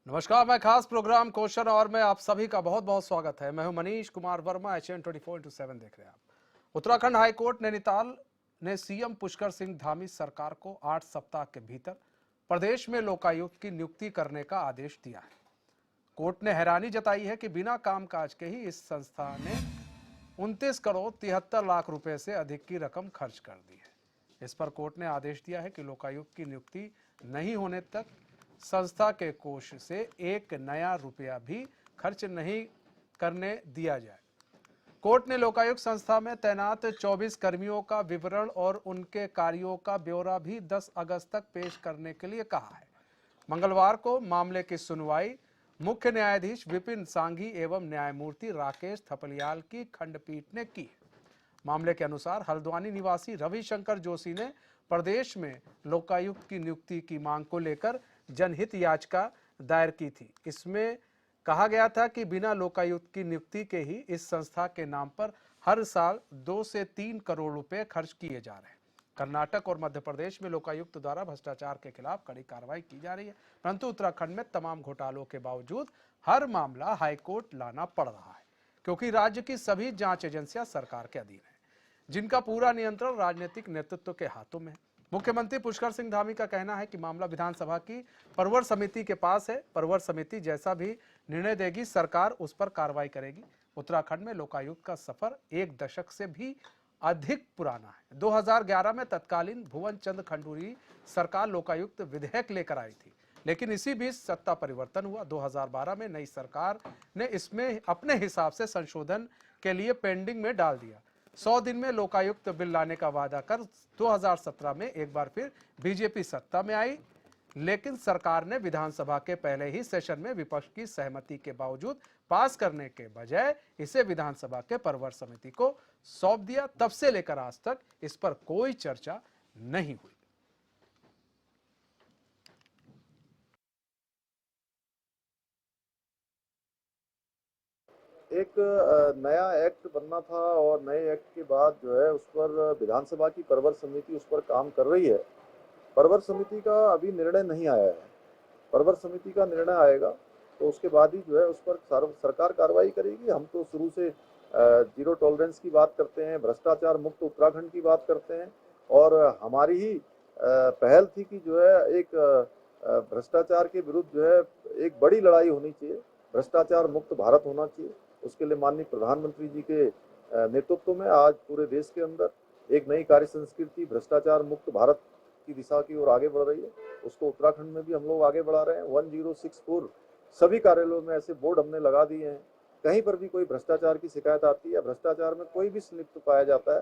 नमस्कार, मैं खास प्रोग्राम क्वेश्चन और में आप सभी का बहुत बहुत स्वागत है। मैं हूं मनीष कुमार वर्मा, HN 24/7 देख रहे हैं आप। उत्तराखंड हाईकोर्ट नैनीताल ने सीएम पुष्कर सिंह धामी सरकार को 8 सप्ताह के भीतर प्रदेश में लोकायुक्त की नियुक्ति करने का आदेश दिया है। कोर्ट ने हैरानी जताई है कि बिना कामकाज के ही इस संस्था ने 29 करोड़ 73 लाख रुपए से अधिक की रकम खर्च कर दी है। इस पर कोर्ट ने आदेश दिया है कि लोकायुक्त की नियुक्ति नहीं होने तक संस्था के कोष से एक नया रुपया भी खर्च नहीं करने दिया जाए। कोर्ट ने लोकायुक्त संस्था में तैनात 24 कर्मियों का विवरण और उनके कार्यों का ब्यौरा भी 10 अगस्त तक पेश करने के लिए कहा है। मंगलवार को मामले की सुनवाई मुख्य न्यायाधीश विपिन सांघी एवं न्यायमूर्ति राकेश थपलियाल की खंडपीठ ने की। मामले के अनुसार हल्द्वानी निवासी रविशंकर जोशी ने प्रदेश में लोकायुक्त की नियुक्ति की मांग को लेकर जनहित याचिका दायर की थी। इसमें कहा गया था कि बिना लोकायुक्त की नियुक्ति के ही इस संस्था के नाम पर हर साल 2 से 3 करोड़ रुपए खर्च किए जा रहे हैं। कर्नाटक और मध्य प्रदेश में लोकायुक्त द्वारा भ्रष्टाचार के खिलाफ कड़ी कार्रवाई की जा रही है, परंतु उत्तराखंड में तमाम घोटालों के बावजूद हर मामला हाईकोर्ट लाना पड़ रहा है, क्योंकि राज्य की सभी जांच एजेंसियां सरकार के अधीन है, जिनका पूरा नियंत्रण राजनीतिक नेतृत्व के हाथों में है। मुख्यमंत्री पुष्कर सिंह धामी का कहना है कि मामला विधानसभा की परवर समिति के पास है। परवर समिति जैसा भी निर्णय देगी, सरकार उस पर कार्रवाई करेगी। उत्तराखंड में लोकायुक्त का सफर 1 दशक से भी अधिक पुराना है। 2011 में तत्कालीन भुवन चंद खंडूरी सरकार लोकायुक्त विधेयक लेकर आई थी, लेकिन इसी बीच सत्ता परिवर्तन हुआ। 2012 में नई सरकार ने इसमें अपने हिसाब से संशोधन के लिए पेंडिंग में डाल दिया। 100 दिन में लोकायुक्त बिल लाने का वादा कर 2017 में एक बार फिर बीजेपी सत्ता में आई, लेकिन सरकार ने विधानसभा के पहले ही सेशन में विपक्ष की सहमति के बावजूद पास करने के बजाय इसे विधानसभा के परवर समिति को सौंप दिया। तब से लेकर आज तक इस पर कोई चर्चा नहीं हुई। एक नया एक्ट बनना था और नए एक्ट के बाद जो है उस पर विधानसभा की परवर समिति उस पर काम कर रही है। परवर समिति का अभी निर्णय नहीं आया है। परवर समिति का निर्णय आएगा तो उसके बाद ही जो है उस पर सरकार कार्रवाई करेगी। हम तो शुरू से जीरो टॉलरेंस की बात करते हैं, भ्रष्टाचार मुक्त उत्तराखंड की बात करते हैं और हमारी ही पहल थी कि जो है एक भ्रष्टाचार के विरुद्ध जो है एक बड़ी लड़ाई होनी चाहिए, भ्रष्टाचार मुक्त भारत होना चाहिए। उसके लिए माननीय प्रधानमंत्री जी के नेतृत्व में आज पूरे देश के अंदर एक नई कार्य संस्कृति भ्रष्टाचार मुक्त भारत की दिशा की ओर आगे बढ़ रही है। उसको उत्तराखंड में भी हम लोग आगे बढ़ा रहे हैं। 1064 सभी कार्यालयों में ऐसे बोर्ड हमने लगा दिए हैं। कहीं पर भी कोई भ्रष्टाचार की शिकायत आती है या भ्रष्टाचार में कोई भी संलिप्त पाया जाता है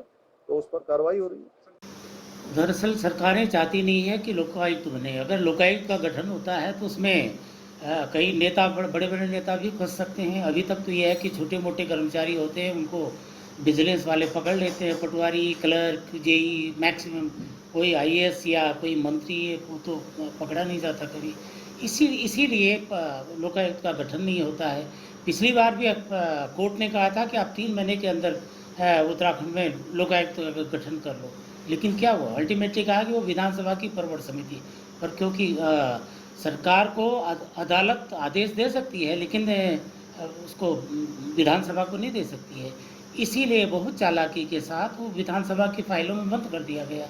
तो उस पर कार्रवाई हो रही है। दरअसल सरकारें चाहती नहीं है कि लोकायुक्त बने। अगर लोकायुक्त का गठन होता है तो उसमें कई नेता, बड़े बड़े नेता भी फंस सकते हैं। अभी तक तो ये है कि छोटे मोटे कर्मचारी होते हैं, उनको विजिलेंस वाले पकड़ लेते हैं, पटवारी, क्लर्क, जेई, मैक्सिमम। कोई आईएएस या कोई मंत्री को तो पकड़ा नहीं जाता कभी। इसीलिए लोकायुक्त का गठन नहीं होता है। पिछली बार भी कोर्ट ने कहा था कि आप 3 महीने के अंदर उत्तराखंड में लोकायुक्त का गठन कर लो, लेकिन क्या हुआ? अल्टीमेटली कहा कि वो विधानसभा की परवर समिति पर, क्योंकि सरकार को अदालत आदेश दे सकती है लेकिन उसको विधानसभा को नहीं दे सकती है। इसीलिए बहुत चालाकी के साथ वो विधानसभा की फाइलों में बंद कर दिया गया।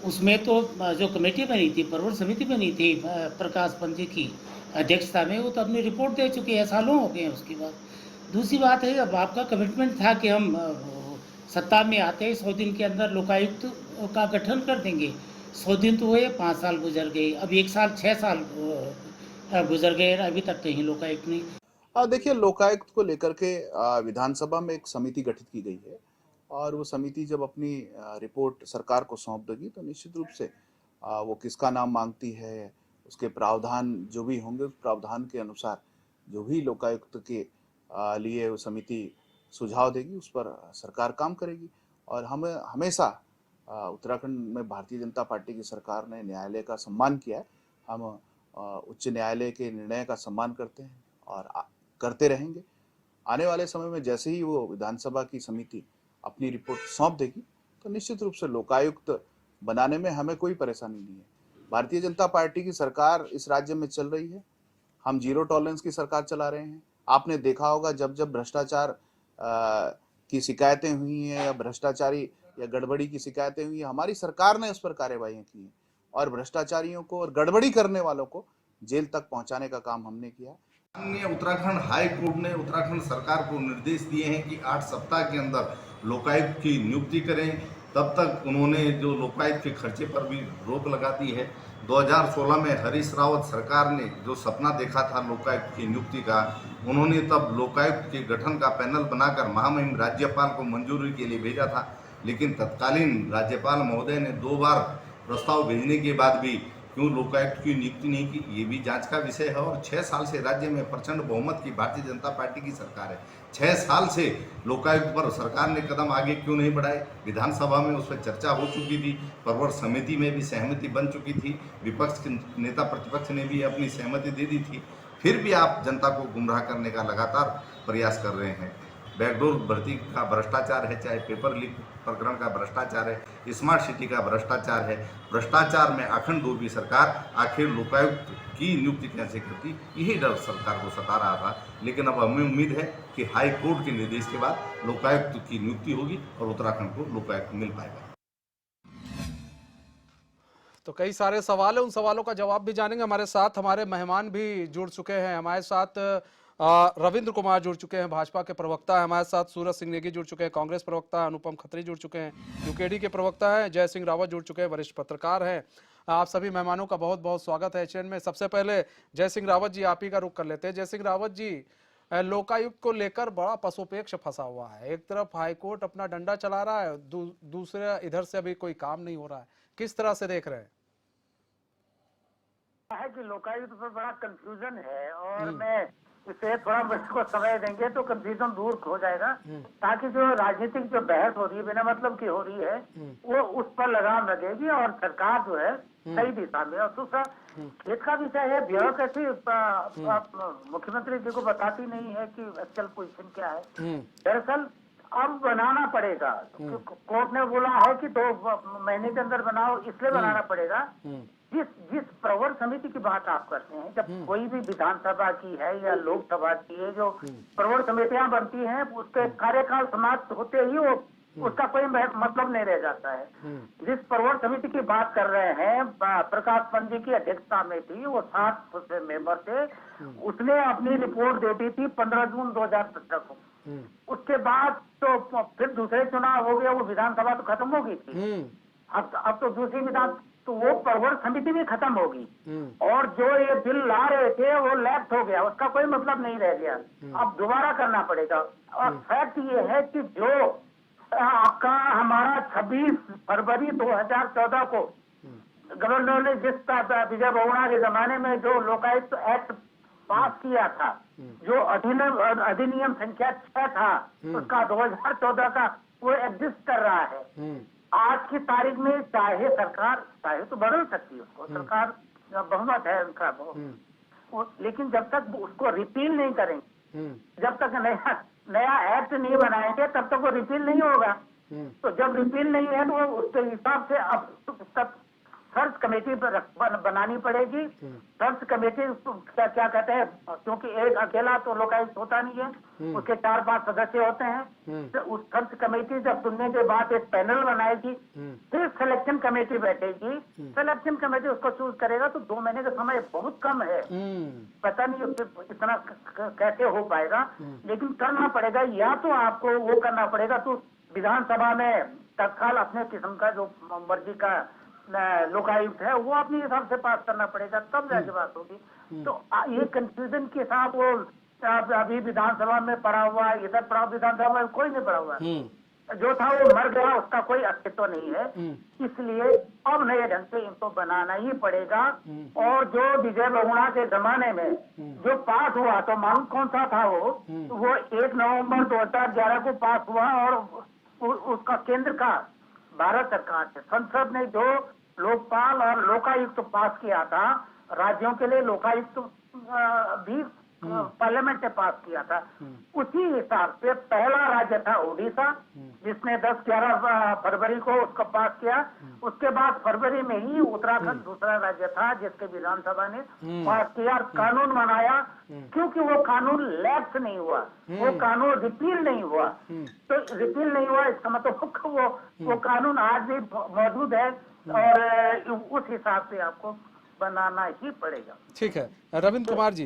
उसमें तो जो कमेटी बनी थी, परवर समिति बनी थी प्रकाश पंत की अध्यक्षता में, वो तो अपनी रिपोर्ट दे चुके हैं, सालों हो गए हैं उसकी बात। दूसरी बात है, अब आपका कमिटमेंट था कि हम सत्ता में आते ही 100 दिन के अंदर लोकायुक्त का गठन कर देंगे। 100 दिन तो हुए, 5 साल गुजर गए, अब 1 साल 6 साल गुजर गए, अभी तक कहीं लोकायुक्त नहीं। देखिए, लोकायुक्त को लेकर के विधानसभा में एक समिति गठित की गई है और वो समिति जब अपनी रिपोर्ट सरकार को सौंप देगी तो निश्चित रूप से वो किसका नाम मांगती है, उसके प्रावधान जो भी होंगे उस प्रावधान के अनुसार जो भी लोकायुक्त के लिए वो समिति सुझाव देगी उस पर सरकार काम करेगी। और हम हमेशा उत्तराखंड में भारतीय जनता पार्टी की सरकार ने न्यायालय का सम्मान किया है। हम उच्च न्यायालय के निर्णय का सम्मान करते हैं और करते रहेंगे। आने वाले समय में जैसे ही वो विधानसभा की समिति अपनी रिपोर्ट सौंप देगी तो निश्चित रूप से लोकायुक्त बनाने में हमें कोई परेशानी नहीं है। भारतीय जनता पार्टी की सरकार इस राज्य में चल रही है। हम जीरो टॉलरेंस की सरकार चला रहे हैं। आपने देखा होगा जब जब भ्रष्टाचार की शिकायतें हुई हैं या भ्रष्टाचारी या गड़बड़ी की शिकायतें हुई हैं, हमारी सरकार ने उस पर कार्रवाइयां की हैं और भ्रष्टाचारियों को और गड़बड़ी करने वालों को जेल तक पहुंचाने का काम हमने किया। माननीय उत्तराखंड हाई कोर्ट ने उत्तराखंड सरकार को निर्देश दिए हैं कि 8 सप्ताह के अंदर लोकायुक्त की नियुक्ति करें। तब तक उन्होंने जो लोकायुक्त के खर्चे पर भी रोक लगा दी है। 2016 में हरीश रावत सरकार ने जो सपना देखा था लोकायुक्त की नियुक्ति का, उन्होंने तब लोकायुक्त के गठन का पैनल बनाकर महामहिम राज्यपाल को मंजूरी के लिए भेजा था, लेकिन तत्कालीन राज्यपाल महोदय ने 2 बार प्रस्ताव भेजने के बाद भी क्यों लोकायुक्त की नियुक्ति नहीं की, ये भी जांच का विषय है। और 6 साल से राज्य में प्रचंड बहुमत की भारतीय जनता पार्टी की सरकार है। 6 साल से लोकायुक्त पर सरकार ने कदम आगे क्यों नहीं बढ़ाए। विधानसभा में उस पर चर्चा हो चुकी थी, प्रवर समिति में भी सहमति बन चुकी थी, विपक्ष के नेता प्रतिपक्ष ने भी अपनी सहमति दे दी थी, फिर भी आप जनता को गुमराह करने का लगातार प्रयास कर रहे हैं। बैकडोर भर्ती का भ्रष्टाचार है, चाहे पेपर लीक प्रकरण का भ्रष्टाचार है, स्मार्ट सिटी का भ्रष्टाचार है। भ्रष्टाचार में अखंड डूबी सरकार आखिर लोकायुक्त की नियुक्ति कैसे करती, यही डर सरकार को सता रहा था। लेकिन अब हमें उम्मीद है कि हाई कोर्ट के निर्देश के बाद लोकायुक्त की नियुक्ति होगी और उत्तराखंड को लोकायुक्त मिल पाएगा। तो कई सारे सवाल है, उन सवालों का जवाब भी जानेंगे। हमारे साथ हमारे मेहमान भी जुड़ चुके हैं। हमारे साथ रविंद्र कुमार जुड़ चुके हैं, भाजपा के प्रवक्ता है। हमारे साथ सूरज सिंह नेगी जुड़ चुके हैं, कांग्रेस प्रवक्ता। अनुपम खत्री जुड़ चुके हैं, यूकेडी के प्रवक्ता हैं। जय सिंह रावत जुड़ चुके हैं, वरिष्ठ पत्रकार हैं। आप सभी मेहमानों का बहुत बहुत स्वागत है एचएन में। सबसे पहले जय सिंह रावत जी, आप ही का रुख कर लेते हैं। जय सिंह रावत जी, लोकायुक्त को लेकर बड़ा पशुपेक्ष फंसा हुआ है। एक तरफ हाईकोर्ट अपना डंडा चला रहा है, दूसरे इधर से अभी कोई काम नहीं हो रहा है। किस तरह से देख रहे हैं? है कि लोकायुक्त पर बड़ा कंफ्यूजन है और मैं इसे थोड़ा मुझको समय देंगे तो कंफ्यूजन दूर हो जाएगा, ताकि जो राजनीतिक जो बहस हो रही है बिना मतलब की हो रही है वो उस पर लगाम लगेगी और सरकार जो है सही दिशा में। और दूसरा खेत का विषय है, ब्यूरोक्रेसी मुख्यमंत्री जी को बताती नहीं है कि एक्चुअल पोजीशन क्या है। दरअसल अब बनाना पड़ेगा, कोर्ट ने बोला है कि 2 महीने के अंदर बनाओ, इसलिए बनाना पड़ेगा। जिस प्रवर समिति की बात आप करते हैं, जब कोई भी विधानसभा की है या लोकसभा की है, जो प्रवर समितियां बनती हैं उसके कार्यकाल समाप्त होते ही वो उसका कोई मतलब नहीं रह जाता है। जिस प्रवर समिति की बात कर रहे हैं, प्रकाश पंत जी की अध्यक्षता में थी, वो 7 मेंबर थे। उसने अपनी रिपोर्ट दे दी थी 15 जून 2017 को। उसके बाद तो फिर दूसरे चुनाव हो गए, वो विधानसभा तो खत्म हो गई थी। अब तो दूसरी विधान, तो वो प्रवर समिति भी खत्म होगी और जो ये बिल ला रहे थे वो लैप्स हो गया, उसका कोई मतलब नहीं रह गया। अब दोबारा करना पड़ेगा। और फैक्ट ये है कि जो आपका हमारा 26 फरवरी 2014 को गवर्नर ने जिस विजय बहुगुणा के जमाने में जो लोकायुक्त एक्ट पास किया था, जो अधिनियम संख्या 6 था, उसका 2014 का वो एग्जिस्ट कर रहा है। आज की तारीख में चाहे सरकार चाहे तो बदल सकती है उसको, सरकार बहुमत है उनका, लेकिन जब तक उसको रिपील नहीं करेंगे, जब तक नया एक्ट नहीं बनाएंगे, तब तक वो रिपील नहीं होगा। तो जब रिपील नहीं है तो उसके हिसाब से अब तक सर्च कमेटी बनानी पड़ेगी। सर्च कमेटी क्या कहते हैं, क्योंकि एक अकेला तो लोकायुक्त होता नहीं है, उसके 4-5 सदस्य होते हैं। तो उस सर्च कमेटी जब सुनने के बाद एक पैनल बनाएगी, फिर सिलेक्शन कमेटी बैठेगी, सिलेक्शन कमेटी उसको चूज करेगा। तो 2 महीने का समय बहुत कम है, पता नहीं इतना कैसे हो पाएगा, लेकिन करना पड़ेगा। या तो आपको वो करना पड़ेगा, तो विधानसभा में तत्काल अपने किस्म का जो मर्जी का लोकायुक्त है वो अपने हिसाब से पास करना पड़ेगा, तब जाके बात होगी। तो ये कंफ्यूजन के साथ वो अभी विधानसभा में पड़ा हुआ, इधर पड़ा, विधानसभा में कोई नहीं पड़ा हुआ, जो था वो मर गया, उसका कोई अस्तित्व नहीं है। इसलिए अब नए ढंग से इनको बनाना ही पड़ेगा। और जो विजय बहुगुणा के जमाने में जो पास हुआ, तो मालूम कौन सा था वो 1 नवंबर 2011 को पास हुआ और उसका केंद्र का भारत सरकार से संसद ने जो लोकपाल और लोकायुक्त पास किया था, राज्यों के लिए लोकायुक्त भी पार्लियामेंट ने पास किया था, उसी हिसाब से पहला राज्य था उड़ीसा, जिसने 10-11 फरवरी को उसको पास किया। उसके बाद फरवरी में ही उत्तराखंड दूसरा राज्य था जिसके विधानसभा ने पास किया, कानून बनाया। क्योंकि वो कानून लैप्स नहीं हुआ, वो कानून रिपील नहीं हुआ, तो रिपील नहीं हुआ इसका मतलब वो कानून आज भी मौजूद है और उस हिसाब से आपको बनाना ही पड़ेगा। ठीक है रविंद्र कुमार जी,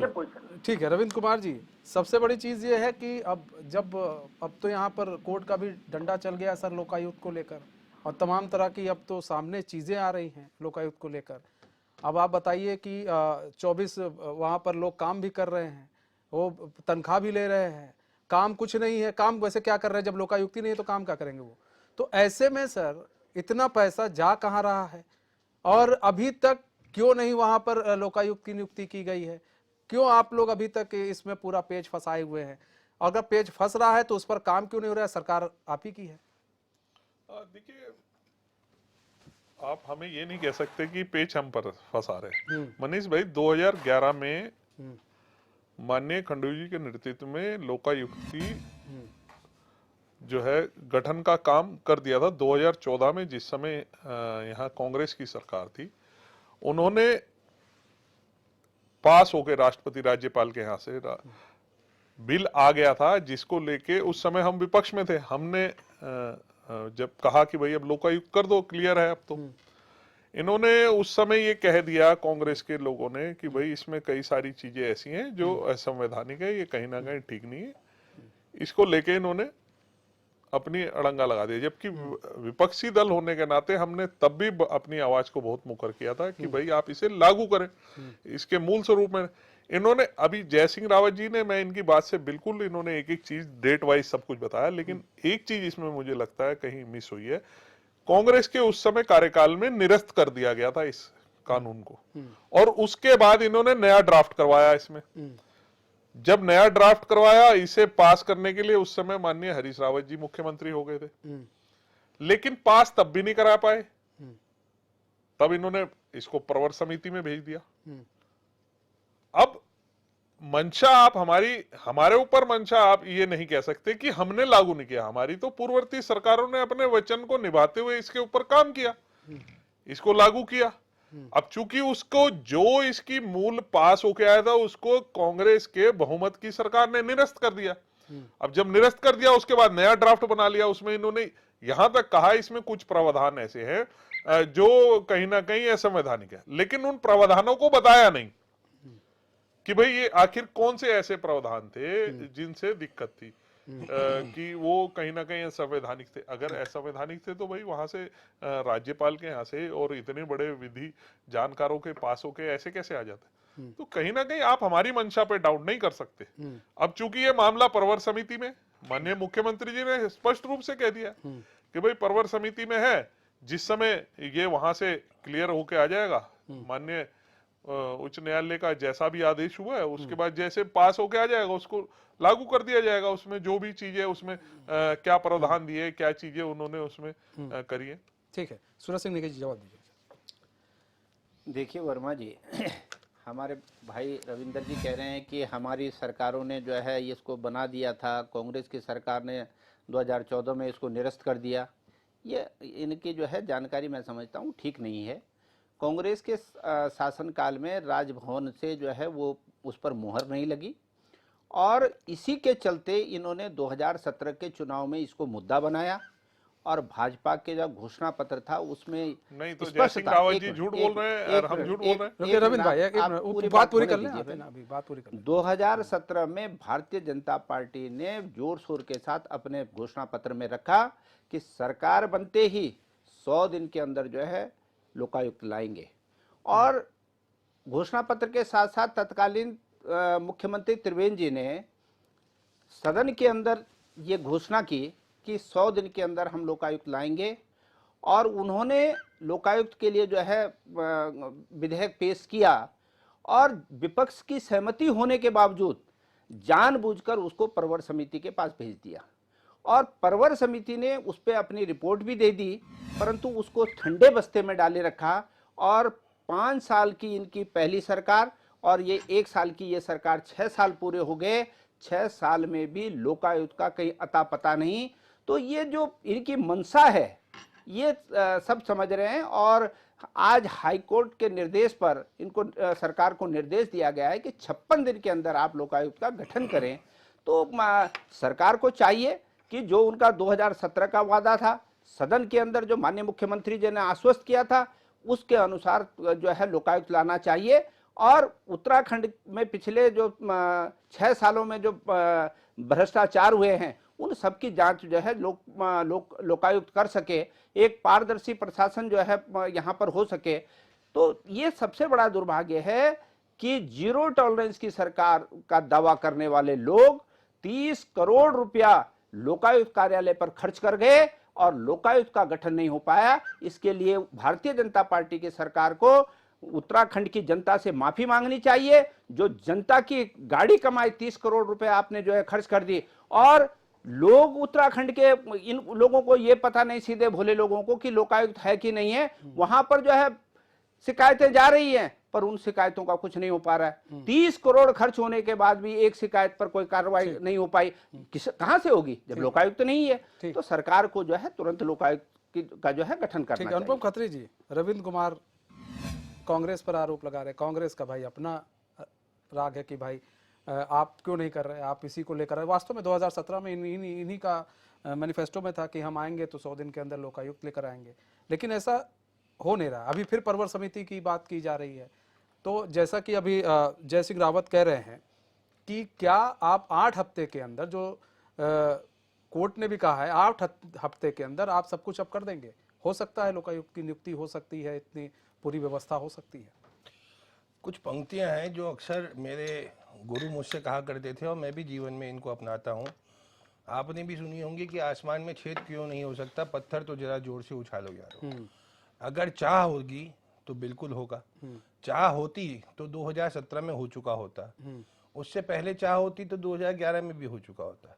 ठीक है रविंद्र कुमार जी, सबसे बड़ी चीज ये है कि अब तो यहाँ पर कोर्ट का भी डंडा चल गया सर लोकायुक्त को लेकर, और तमाम तरह की अब तो सामने चीजें आ रही हैं लोकायुक्त को लेकर। अब आप बताइए कि 24 वहाँ पर लोग काम भी कर रहे हैं, वो तनख्वाह भी ले रहे हैं, काम कुछ नहीं है। काम वैसे क्या कर रहे हैं, जब लोकायुक्त ही नहीं है तो काम क्या करेंगे वो। तो ऐसे में सर इतना पैसा जा कहाँ रहा है, और अभी तक क्यों नहीं वहां पर लोकायुक्त की नियुक्ति की गई है? क्यों आप लोग अभी तक इसमें पूरा पेच फंसाए हुए हैं? अगर पेच फंस रहा है तो उस पर काम क्यों नहीं हो रहा है? सरकार आप ही की है। देखिए, आप हमें ये नहीं कह सकते कि पेच हम पर फंसा रहे। मनीष भाई, 2011 में माननीय खंडू जी के नेतृत्व में लोकायुक्त की जो है गठन का काम कर दिया था। 2014 में जिस समय यहाँ कांग्रेस की सरकार थी, उन्होंने पास होकर राष्ट्रपति राज्यपाल के यहाँ से बिल आ गया था, जिसको लेके उस समय हम विपक्ष में थे। हमने जब कहा कि भाई अब लोकायुक्त कर दो, क्लियर है अब तो, इन्होंने उस समय ये कह दिया कांग्रेस के लोगों ने कि भाई इसमें कई सारी चीजें ऐसी हैं जो असंवैधानिक है, ये कहीं ना कहीं ठीक नहीं है। इसको लेके इन्होंने अपनी अड़ंगा लगा दिया, जबकि विपक्षी दल होने के नाते हमने तब भी अपनी आवाज को बहुत मुखर किया था कि भाई आप इसे लागू करें इसके मूल स्वरूप में। इन्होंने अभी जय सिंह रावत जी ने, मैं इनकी बात से बिल्कुल, इन्होंने एक एक चीज डेट वाइज सब कुछ बताया, लेकिन एक चीज इसमें मुझे लगता है कहीं मिस हुई है। कांग्रेस के उस समय कार्यकाल में निरस्त कर दिया गया था इस कानून को, और उसके बाद इन्होंने नया ड्राफ्ट करवाया इसमें। जब नया ड्राफ्ट करवाया, इसे पास करने के लिए उस समय माननीय हरीश रावत जी मुख्यमंत्री हो गए थे, लेकिन पास तब भी नहीं करा पाए। तब इन्होंने इसको प्रवर समिति में भेज दिया। अब मंशा आप हमारे ऊपर मंशा आप ये नहीं कह सकते कि हमने लागू नहीं किया। हमारी तो पूर्ववर्ती सरकारों ने अपने वचन को निभाते हुए इसके ऊपर काम किया, इसको लागू किया। अब चूंकि उसको जो इसकी मूल पास होके आया था उसको कांग्रेस के बहुमत की सरकार ने निरस्त कर दिया। अब जब निरस्त कर दिया, उसके बाद नया ड्राफ्ट बना लिया। उसमें इन्होंने यहां तक कहा इसमें कुछ प्रावधान ऐसे हैं जो कहीं ना कहीं असंवैधानिक है, लेकिन उन प्रावधानों को बताया नहीं कि भाई ये आखिर कौन से ऐसे प्रावधान थे जिनसे दिक्कत थी, कि वो कहीं ना कहीं असंवैधानिक थे। अगर असंवैधानिक थे तो भाई वहां से राज्यपाल के यहाँ से और इतने बड़े विधि जानकारों के पास होके ऐसे कैसे आ जाते। तो कहीं ना कहीं आप हमारी मंशा पे डाउट नहीं कर सकते। अब चूंकि ये मामला प्रवर समिति में, माननीय मुख्यमंत्री जी ने स्पष्ट रूप से कह दिया कि भाई प्रवर समिति में है, जिस समय ये वहां से क्लियर होके आ जाएगा, माननीय उच्च न्यायालय का जैसा भी आदेश हुआ है उसके बाद जैसे पास होके आ जाएगा उसको लागू कर दिया जाएगा। उसमें जो भी चीजें उसमें क्या प्रावधान दिए, क्या चीजें उन्होंने उसमें करी है। ठीक है, सूरज सिंह निगम जी जवाब दीजिए। देखिए वर्मा जी, हमारे भाई रविंदर जी कह रहे हैं कि हमारी सरकारों ने जो है इसको बना दिया था, कांग्रेस की सरकार ने 2014 में इसको निरस्त कर दिया। ये इनकी जो है जानकारी मैं समझता हूँ ठीक नहीं है। कांग्रेस के शासनकाल में राजभवन से जो है वो उस पर मुहर नहीं लगी, और इसी के चलते इन्होंने 2017 के चुनाव में इसको मुद्दा बनाया, और भाजपा के जो घोषणा पत्र था उसमें नहीं तो जय सिंह रावत जी झूठ बोल रहे हैं और हम झूठ बोल रहे हैं। रविंद्र भाई बात पूरी कर लें, अभी बात पूरी कर लें। 2017 में भारतीय जनता पार्टी ने जोर शोर के साथ अपने घोषणा पत्र में रखा कि सरकार बनते ही 100 दिन के अंदर जो है लोकायुक्त लाएंगे, और घोषणा पत्र के साथ साथ तत्कालीन मुख्यमंत्री त्रिवेंद्र जी ने सदन के अंदर ये घोषणा की कि 100 दिन के अंदर हम लोकायुक्त लाएंगे, और उन्होंने लोकायुक्त के लिए जो है विधेयक पेश किया, और विपक्ष की सहमति होने के बावजूद जानबूझकर उसको प्रवर समिति के पास भेज दिया, और प्रवर समिति ने उस पर अपनी रिपोर्ट भी दे दी, परंतु उसको ठंडे बस्ते में डाले रखा। और 5 साल की इनकी पहली सरकार और ये 1 साल की ये सरकार 6 साल पूरे हो गए, 6 साल में भी लोकायुक्त का कहीं अता पता नहीं। तो ये जो इनकी मंशा है ये सब समझ रहे हैं। और आज हाईकोर्ट के निर्देश पर इनको सरकार को निर्देश दिया गया है कि 56 दिन के अंदर आप लोकायुक्त का गठन करें। तो सरकार को चाहिए कि जो उनका 2017 का वादा था, सदन के अंदर जो माननीय मुख्यमंत्री जी ने आश्वस्त किया था, उसके अनुसार जो है लोकायुक्त लाना चाहिए। और उत्तराखंड में पिछले जो 6 सालों में जो भ्रष्टाचार हुए हैं उन सबकी जांच जो है लोकायुक्त कर सके, एक पारदर्शी प्रशासन जो है यहाँ पर हो सके। तो ये सबसे बड़ा दुर्भाग्य है कि जीरो टॉलरेंस की सरकार का दावा करने वाले लोग 30 करोड़ रुपया लोकायुक्त कार्यालय पर खर्च कर गए और लोकायुक्त का गठन नहीं हो पाया। इसके लिए भारतीय जनता पार्टी की सरकार को उत्तराखंड की जनता से माफी मांगनी चाहिए। जो जनता की गाड़ी कमाई 30 करोड़ रुपए आपने जो है खर्च कर दी, और लोग उत्तराखंड के इन लोगों को ये पता नहीं, सीधे भोले लोगों को, कि लोकायुक्त है कि नहीं है। वहां पर जो है शिकायतें जा रही हैं पर उन शिकायतों का कुछ नहीं हो पा रहा है। 30 करोड़ खर्च होने के बाद भी एक शिकायत पर कोई कार्रवाई नहीं हो पाई। कहां से होगी जब लोकायुक्त नहीं है? तो सरकार को जो है तुरंत लोकायुक्त का जो है गठन करना चाहिए। अनुपम खत्री जी, रविंद्र कुमार कांग्रेस पर आरोप लगा रहे, कांग्रेस का भाई अपना राग है कि भाई आप क्यों नहीं कर रहे, आप इसी को लेकर। वास्तव में 2017 में इन्हीं का मैनिफेस्टो में था कि हम आएंगे तो 100 दिन के अंदर लोकायुक्त लेकर आएंगे, लेकिन ऐसा हो नहीं रहा। अभी फिर परवर समिति की बात की जा रही है। तो जैसा कि अभी जय सिंह रावत कह रहे हैं कि क्या आप 8 हफ्ते के अंदर, जो कोर्ट ने भी कहा है 8 हफ्ते के अंदर आप सब कुछ अब कर देंगे, हो सकता है लोकायुक्त की नियुक्ति हो सकती है, इतनी पूरी व्यवस्था हो सकती है। कुछ पंक्तियां हैं जो अक्सर मेरे गुरु मुझसे कहा करते थे और मैं भी जीवन में इनको अपनाता हूँ। आपने भी सुनी होंगी कि आसमान में छेद क्यों नहीं हो सकता, पत्थर तो जरा जोर से उछालो यारो। अगर चाह होगी तो बिल्कुल होगा। चाह होती तो 2017 में हो चुका होता, उससे पहले चाह होती तो 2011 में भी हो चुका होता।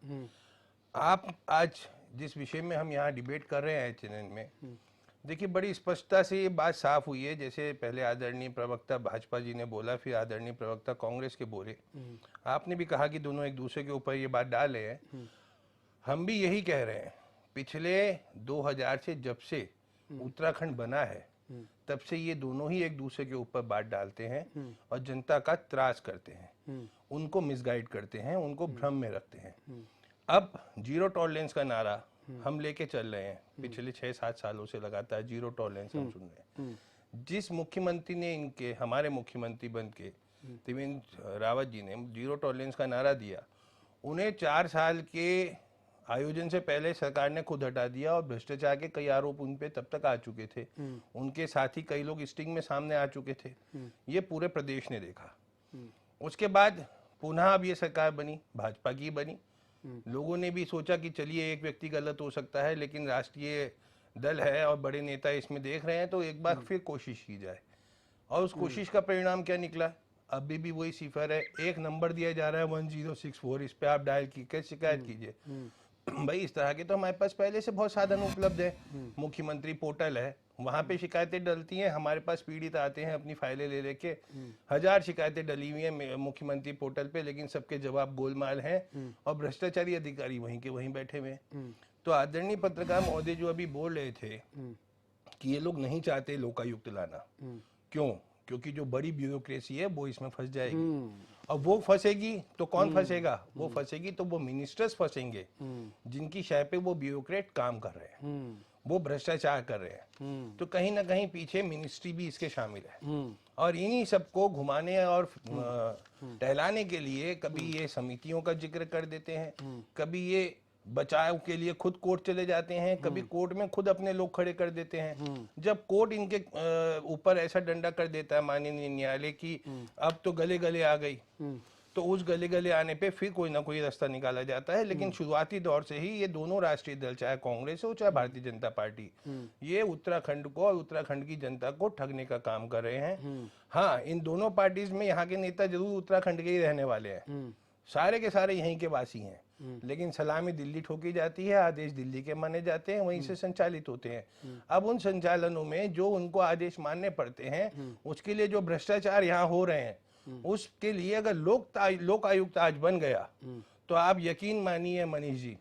आप आज जिस विषय में हम यहाँ डिबेट कर रहे हैं चैनल में, देखिए बड़ी स्पष्टता से ये बात साफ हुई है। जैसे पहले आदरणीय प्रवक्ता भाजपा जी ने बोला, फिर आदरणीय प्रवक्ता कांग्रेस के बोले, आपने भी कहा कि दोनों एक दूसरे के ऊपर ये बात डाल रहे हैं। हम भी यही कह रहे हैं। पिछले 2000 से जब से उत्तराखंड बना है तब से ये दोनों ही एक दूसरे के ऊपर बात डालते हैं और जनता का त्रास करते हैं, उनको मिसगाइड करते हैं, उनको भ्रम में रखते हैं। अब जीरो टॉलरेंस का नारा हम लेके चल रहे हैं, पिछले 6-7 सालों से लगातार जीरो टॉलरेंस हम सुन रहे हैं। जिस मुख्यमंत्री ने इनके हमारे मुख्यमंत्री बन के त्रिवेंद्र रावत जी ने जीरो टॉलरेंस का नारा दिया, उन्हें 4 साल के आयोजन से पहले सरकार ने खुद हटा दिया और भ्रष्टाचार के कई आरोप उन पे तब तक आ चुके थे। उनके साथ ही कई लोग स्टिंग में सामने आ चुके थे। ये पूरे प्रदेश ने देखा। उसके बाद पुनः अब ये सरकार बनी, भाजपा की बनी। लोगों ने भी सोचा कि चलिए एक व्यक्ति गलत हो सकता है, लेकिन राष्ट्रीय दल है और बड़े नेता इसमें देख रहे हैं, तो एक बार फिर कोशिश की जाए। और उस कोशिश का परिणाम क्या निकला? अभी भी वही सिफर है। एक नंबर दिया जा रहा है 1064, इस पे आप डायल की शिकायत कीजिए। भाई इस तरह के तो हमारे पास पहले से बहुत साधन उपलब्ध है। मुख्यमंत्री पोर्टल है, वहां पे शिकायतें डलती हैं। हमारे पास पीड़ित आते हैं अपनी फाइलें ले लेके, 1000 शिकायतें डली हुई हैं मुख्यमंत्री पोर्टल पे, लेकिन सबके जवाब गोलमाल हैं और भ्रष्टाचारी अधिकारी वहीं के वहीं बैठे हुए हैं। तो आदरणीय पत्रकार महोदय जो अभी बोल रहे थे कि ये लोग नहीं चाहते लोकायुक्त लाना, क्यों? क्योंकि जो बड़ी ब्यूरोक्रेसी है वो इसमें फंस जाएगी। और वो फंसेगी तो कौन फंसेगा? वो फंसेगी तो वो मिनिस्टर्स फंसेंगे जिनकी शय पे वो ब्यूरोक्रेट काम कर रहे हैं, वो भ्रष्टाचार कर रहे हैं। तो कहीं ना कहीं पीछे मिनिस्ट्री भी इसके शामिल है। और इन्हीं सबको घुमाने और टहलाने के लिए कभी ये समितियों का जिक्र कर देते हैं, कभी ये बचाव के लिए खुद कोर्ट चले जाते हैं, कभी कोर्ट में खुद अपने लोग खड़े कर देते हैं। जब कोर्ट इनके ऊपर ऐसा डंडा कर देता है माननीय न्यायालय की अब तो गले गले आ गई, तो उस गले गले आने पे फिर कोई ना कोई रास्ता निकाला जाता है। लेकिन शुरुआती दौर से ही ये दोनों राष्ट्रीय दल, चाहे कांग्रेस हो चाहे भारतीय जनता पार्टी, ये उत्तराखंड को और उत्तराखंड की जनता को ठगने का काम कर रहे हैं। हाँ, इन दोनों पार्टीज में यहाँ के नेता जरूर उत्तराखंड के ही रहने वाले हैं, सारे के सारे यहीं के वासी हैं, लेकिन सलामी दिल्ली ठोकी जाती है, आदेश दिल्ली के माने जाते हैं, वहीं से संचालित होते हैं। अब उन संचालनों में जो उनको आदेश मानने पड़ते हैं, उसके लिए जो भ्रष्टाचार यहाँ हो रहे हैं उसके लिए अगर लोक आयुक्त आज बन गया तो आप यकीन मानिए मनीष जी,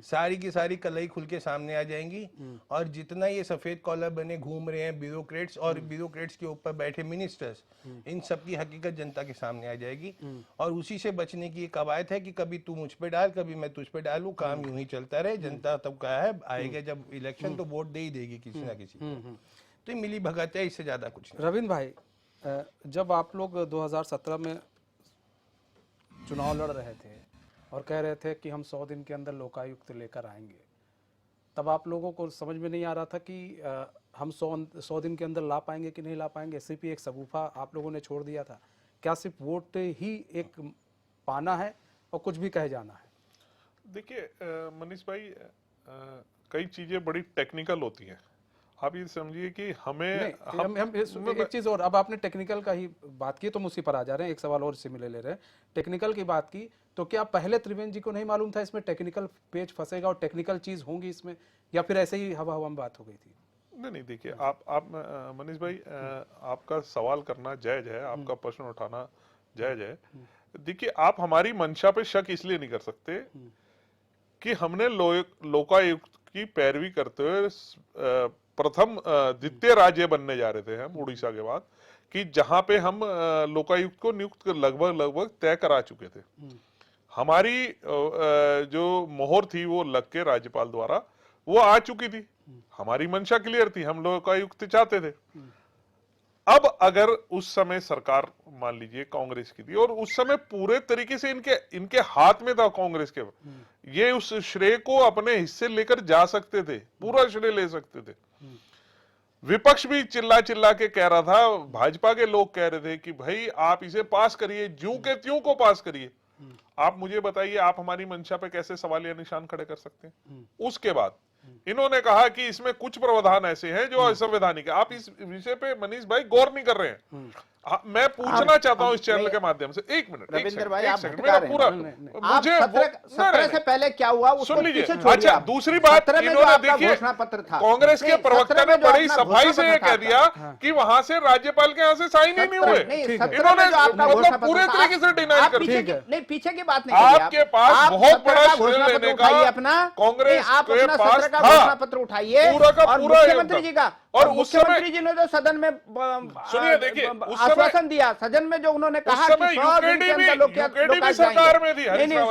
सारी की सारी कलई खुल के सामने आ जाएंगी। और जितना ये सफेद कॉलर बने घूम रहे हैं ब्यूरोक्रेट्स और ब्यूरोक्रेट्स के ऊपर बैठे मिनिस्टर्स, इन सब की हकीकत जनता के सामने आ जाएगी। और उसी से बचने की एक कवायद है कि कभी तू मुझ पे डाल, कभी मैं तुझ पे डालूं, काम यूं ही चलता रहे। जनता तब कहा है आएगा जब इलेक्शन तो वोट दे ही देगी किसी ना किसी को। तो ये मिली भगत है, इससे ज्यादा कुछ नहीं। रविंद्र भाई, जब आप लोग 2017 में चुनाव लड़ रहे थे और कह रहे थे कि हम 100 दिन के अंदर लोकायुक्त लेकर आएंगे, तब आप लोगों को समझ में नहीं आ रहा था कि हम 100 दिन के अंदर ला पाएंगे कि नहीं ला पाएंगे। सिर्फ एक सबूफा आप लोगों ने छोड़ दिया था। क्या सिर्फ वोट ही एक पाना है और कुछ भी कहे जाना है? देखिए मनीष भाई, कई चीजें बड़ी टेक्निकल होती हैं। आप ये समझिए कि हमें हम एक चीज और, अब आपने टेक्निकल का ही बात की तो हम उसी पर आ जा रहे हैं। एक सवाल और सिमिलर ले रहे हैं। टेक्निकल की बात की तो क्या पहले त्रिवेंद्र जी को नहीं मालूम था इसमें टेक्निकल पेज फंसेगा और टेक्निकल चीज होंगी इसमें, या फिर ऐसे ही हवा हवा में बात हो गई थी? नहीं, देखिए आप मनीष भाई, आपका सवाल करना जायज है, आपका प्रश्न उठाना जायज है। देखिए, आप हमारी मंशा पे शक इसलिए नहीं कर सकते कि हमने लोकायुक्त की पैरवी करते हुए प्रथम द्वितीय राज्य बनने जा रहे थे हम उड़ीसा के बाद, कि जहां पे हम लोकायुक्त को नियुक्त लगभग तय करा चुके थे। हमारी जो मोहर थी वो लग के राज्यपाल द्वारा वो आ चुकी थी। हमारी मंशा क्लियर थी, हम लोकायुक्त चाहते थे। अब अगर उस समय सरकार मान लीजिए कांग्रेस की थी और उस समय पूरे तरीके से इनके हाथ में था कांग्रेस के, ये उस श्रेय को अपने हिस्से लेकर जा सकते थे, पूरा श्रेय ले सकते थे। विपक्ष भी चिल्ला चिल्ला के कह रहा था, भाजपा के लोग कह रहे थे कि भाई आप इसे पास करिए, ज्यों के त्यों को पास करिए। आप मुझे बताइए, आप हमारी मंशा पे कैसे सवालिया निशान खड़े कर सकते हैं? उसके बाद इन्होंने कहा कि इसमें कुछ प्रावधान ऐसे हैं जो असंवैधानिक है। आप इस विषय पे मनीष भाई गौर नहीं कर रहे हैं। मैं पूछना चाहता हूं इस चैनल के माध्यम से, एक मिनट रविंद्र भाई, आप मेरा पूरा मुझे 17 से पहले क्या हुआ सुन लीजिए। अच्छा, दूसरी बात, इन्होंने देखिए कांग्रेस के प्रवक्ता ने बड़ी सफाई से ये कह दिया कि वहां से राज्यपाल के यहाँ से साइन ही नहीं हुए। इन्होंने मतलब पूरे तरीके से डिनाई कर दिया। नहीं, पीछे की बात नहीं, आपके पास बहुत बड़ा श्रेय लेने का कांग्रेस के पास था, घोषणा पत्र उठाइए पूरा का पूरा मुख्यमंत्री जी का। और मुख्यमंत्री जी ने जो सदन में सुनिए, देखिए आश्वासन दिया सदन में, जो उन्होंने कहा कि 100 दिन के अंदर यूकेडी सरकार में थी,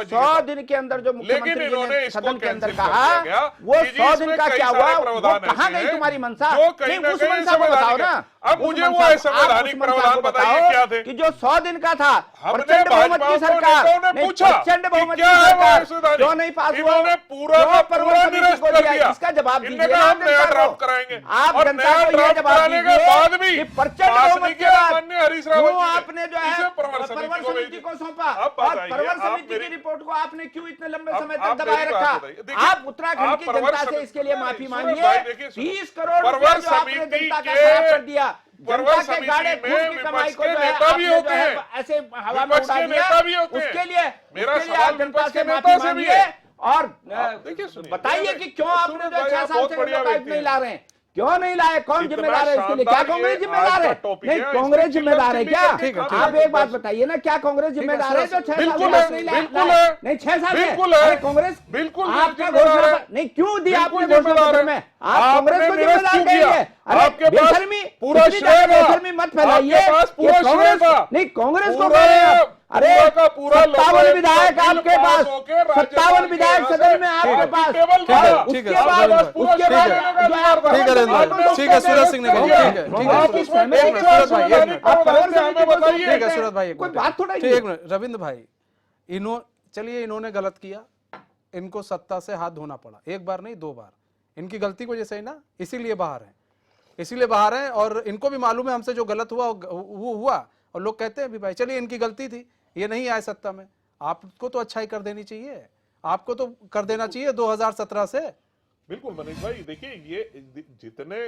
100 दिन के अंदर जो मुख्यमंत्री जी ने सदन के अंदर कहा, वो 100 दिन का क्या हुआ, वो कहाँ गई तुम्हारी मंशा? नहीं, उस मंशा को बताओ ना। अब मुझे वो असंवैधानिक प्रावधान बताइए क्या थे कि जो 100 दिन का था, हमने प्रचंड बहुमत की सरकार, प्रचंड बहुमत की सरकार क्यों नहीं पास हुआ? पूरा का पूरा निरस्त कर दिया। इसका जवाब दीजिए। हम नया ड्राफ्ट कराएंगे आप जनता को ये जवाब दीजिए कि प्रचंड बहुमत के बाद क्यों आपने जो है प्रवर समिति को सौंपा, और प्रवर समिति की रिपोर्ट को आपने क्यों इतने लंबे समय तक दबाए रखा? आप उत्तराखंड की जनता से इसके लिए माफी मांगिए। 30 करोड़ रुपया जो आपने जनता का खराब कर दिया, जनता के गाड़े खून की कमाई को जो है आपने जो है ऐसे हवा में उड़ा दिया, उसके लिए आप जनता से माफी मांगिए और बताइए कि क्यों आपने जो 6 साल से लोकायुक्त नहीं ला रहे हैं, क्यों नहीं लाए? कौन जिम्मेदार है इसके लिए? क्या कांग्रेस जिम्मेदार है? नहीं, कांग्रेस जिम्मेदार है क्या? आप एक बात बताइए ना, क्या कांग्रेस जिम्मेदार है जो 6 साल से नहीं लाए? नहीं, 6 साल से कांग्रेस बिल्कुल आपका घोषणा नहीं क्यों दिया आपने घोषणा पत्र में? आप कांग्रेस को जिम्मेदार कहिए। अरे बेशर्मी, बेशर्मी मत फैलाइए। नहीं, कांग्रेस को कह रहे हैं। अरे 57 विधायक आपके पास, 57 विधायक सदन में आपके पास, उसके बाद ठीक है सूरज सिंह ने ठीक है सूरज भाई, कोई बात थोड़ा। एक मिनट रविंद्र भाई, चलिए इन्होंने गलत किया, इनको सत्ता से हाथ धोना पड़ा, एक बार नहीं 2 बार। इनकी गलती को जैसे ही ना, इसीलिए बाहर हैं और इनको भी मालूम है हमसे जो गलत हुआ वो हुआ, और लोग कहते हैं भी भाई चलिए इनकी गलती थी, ये नहीं आए सत्ता में। आपको तो अच्छाई कर देनी चाहिए, आपको तो कर देना चाहिए 2017 से। बिल्कुल मनीष भाई, देखिए ये जितने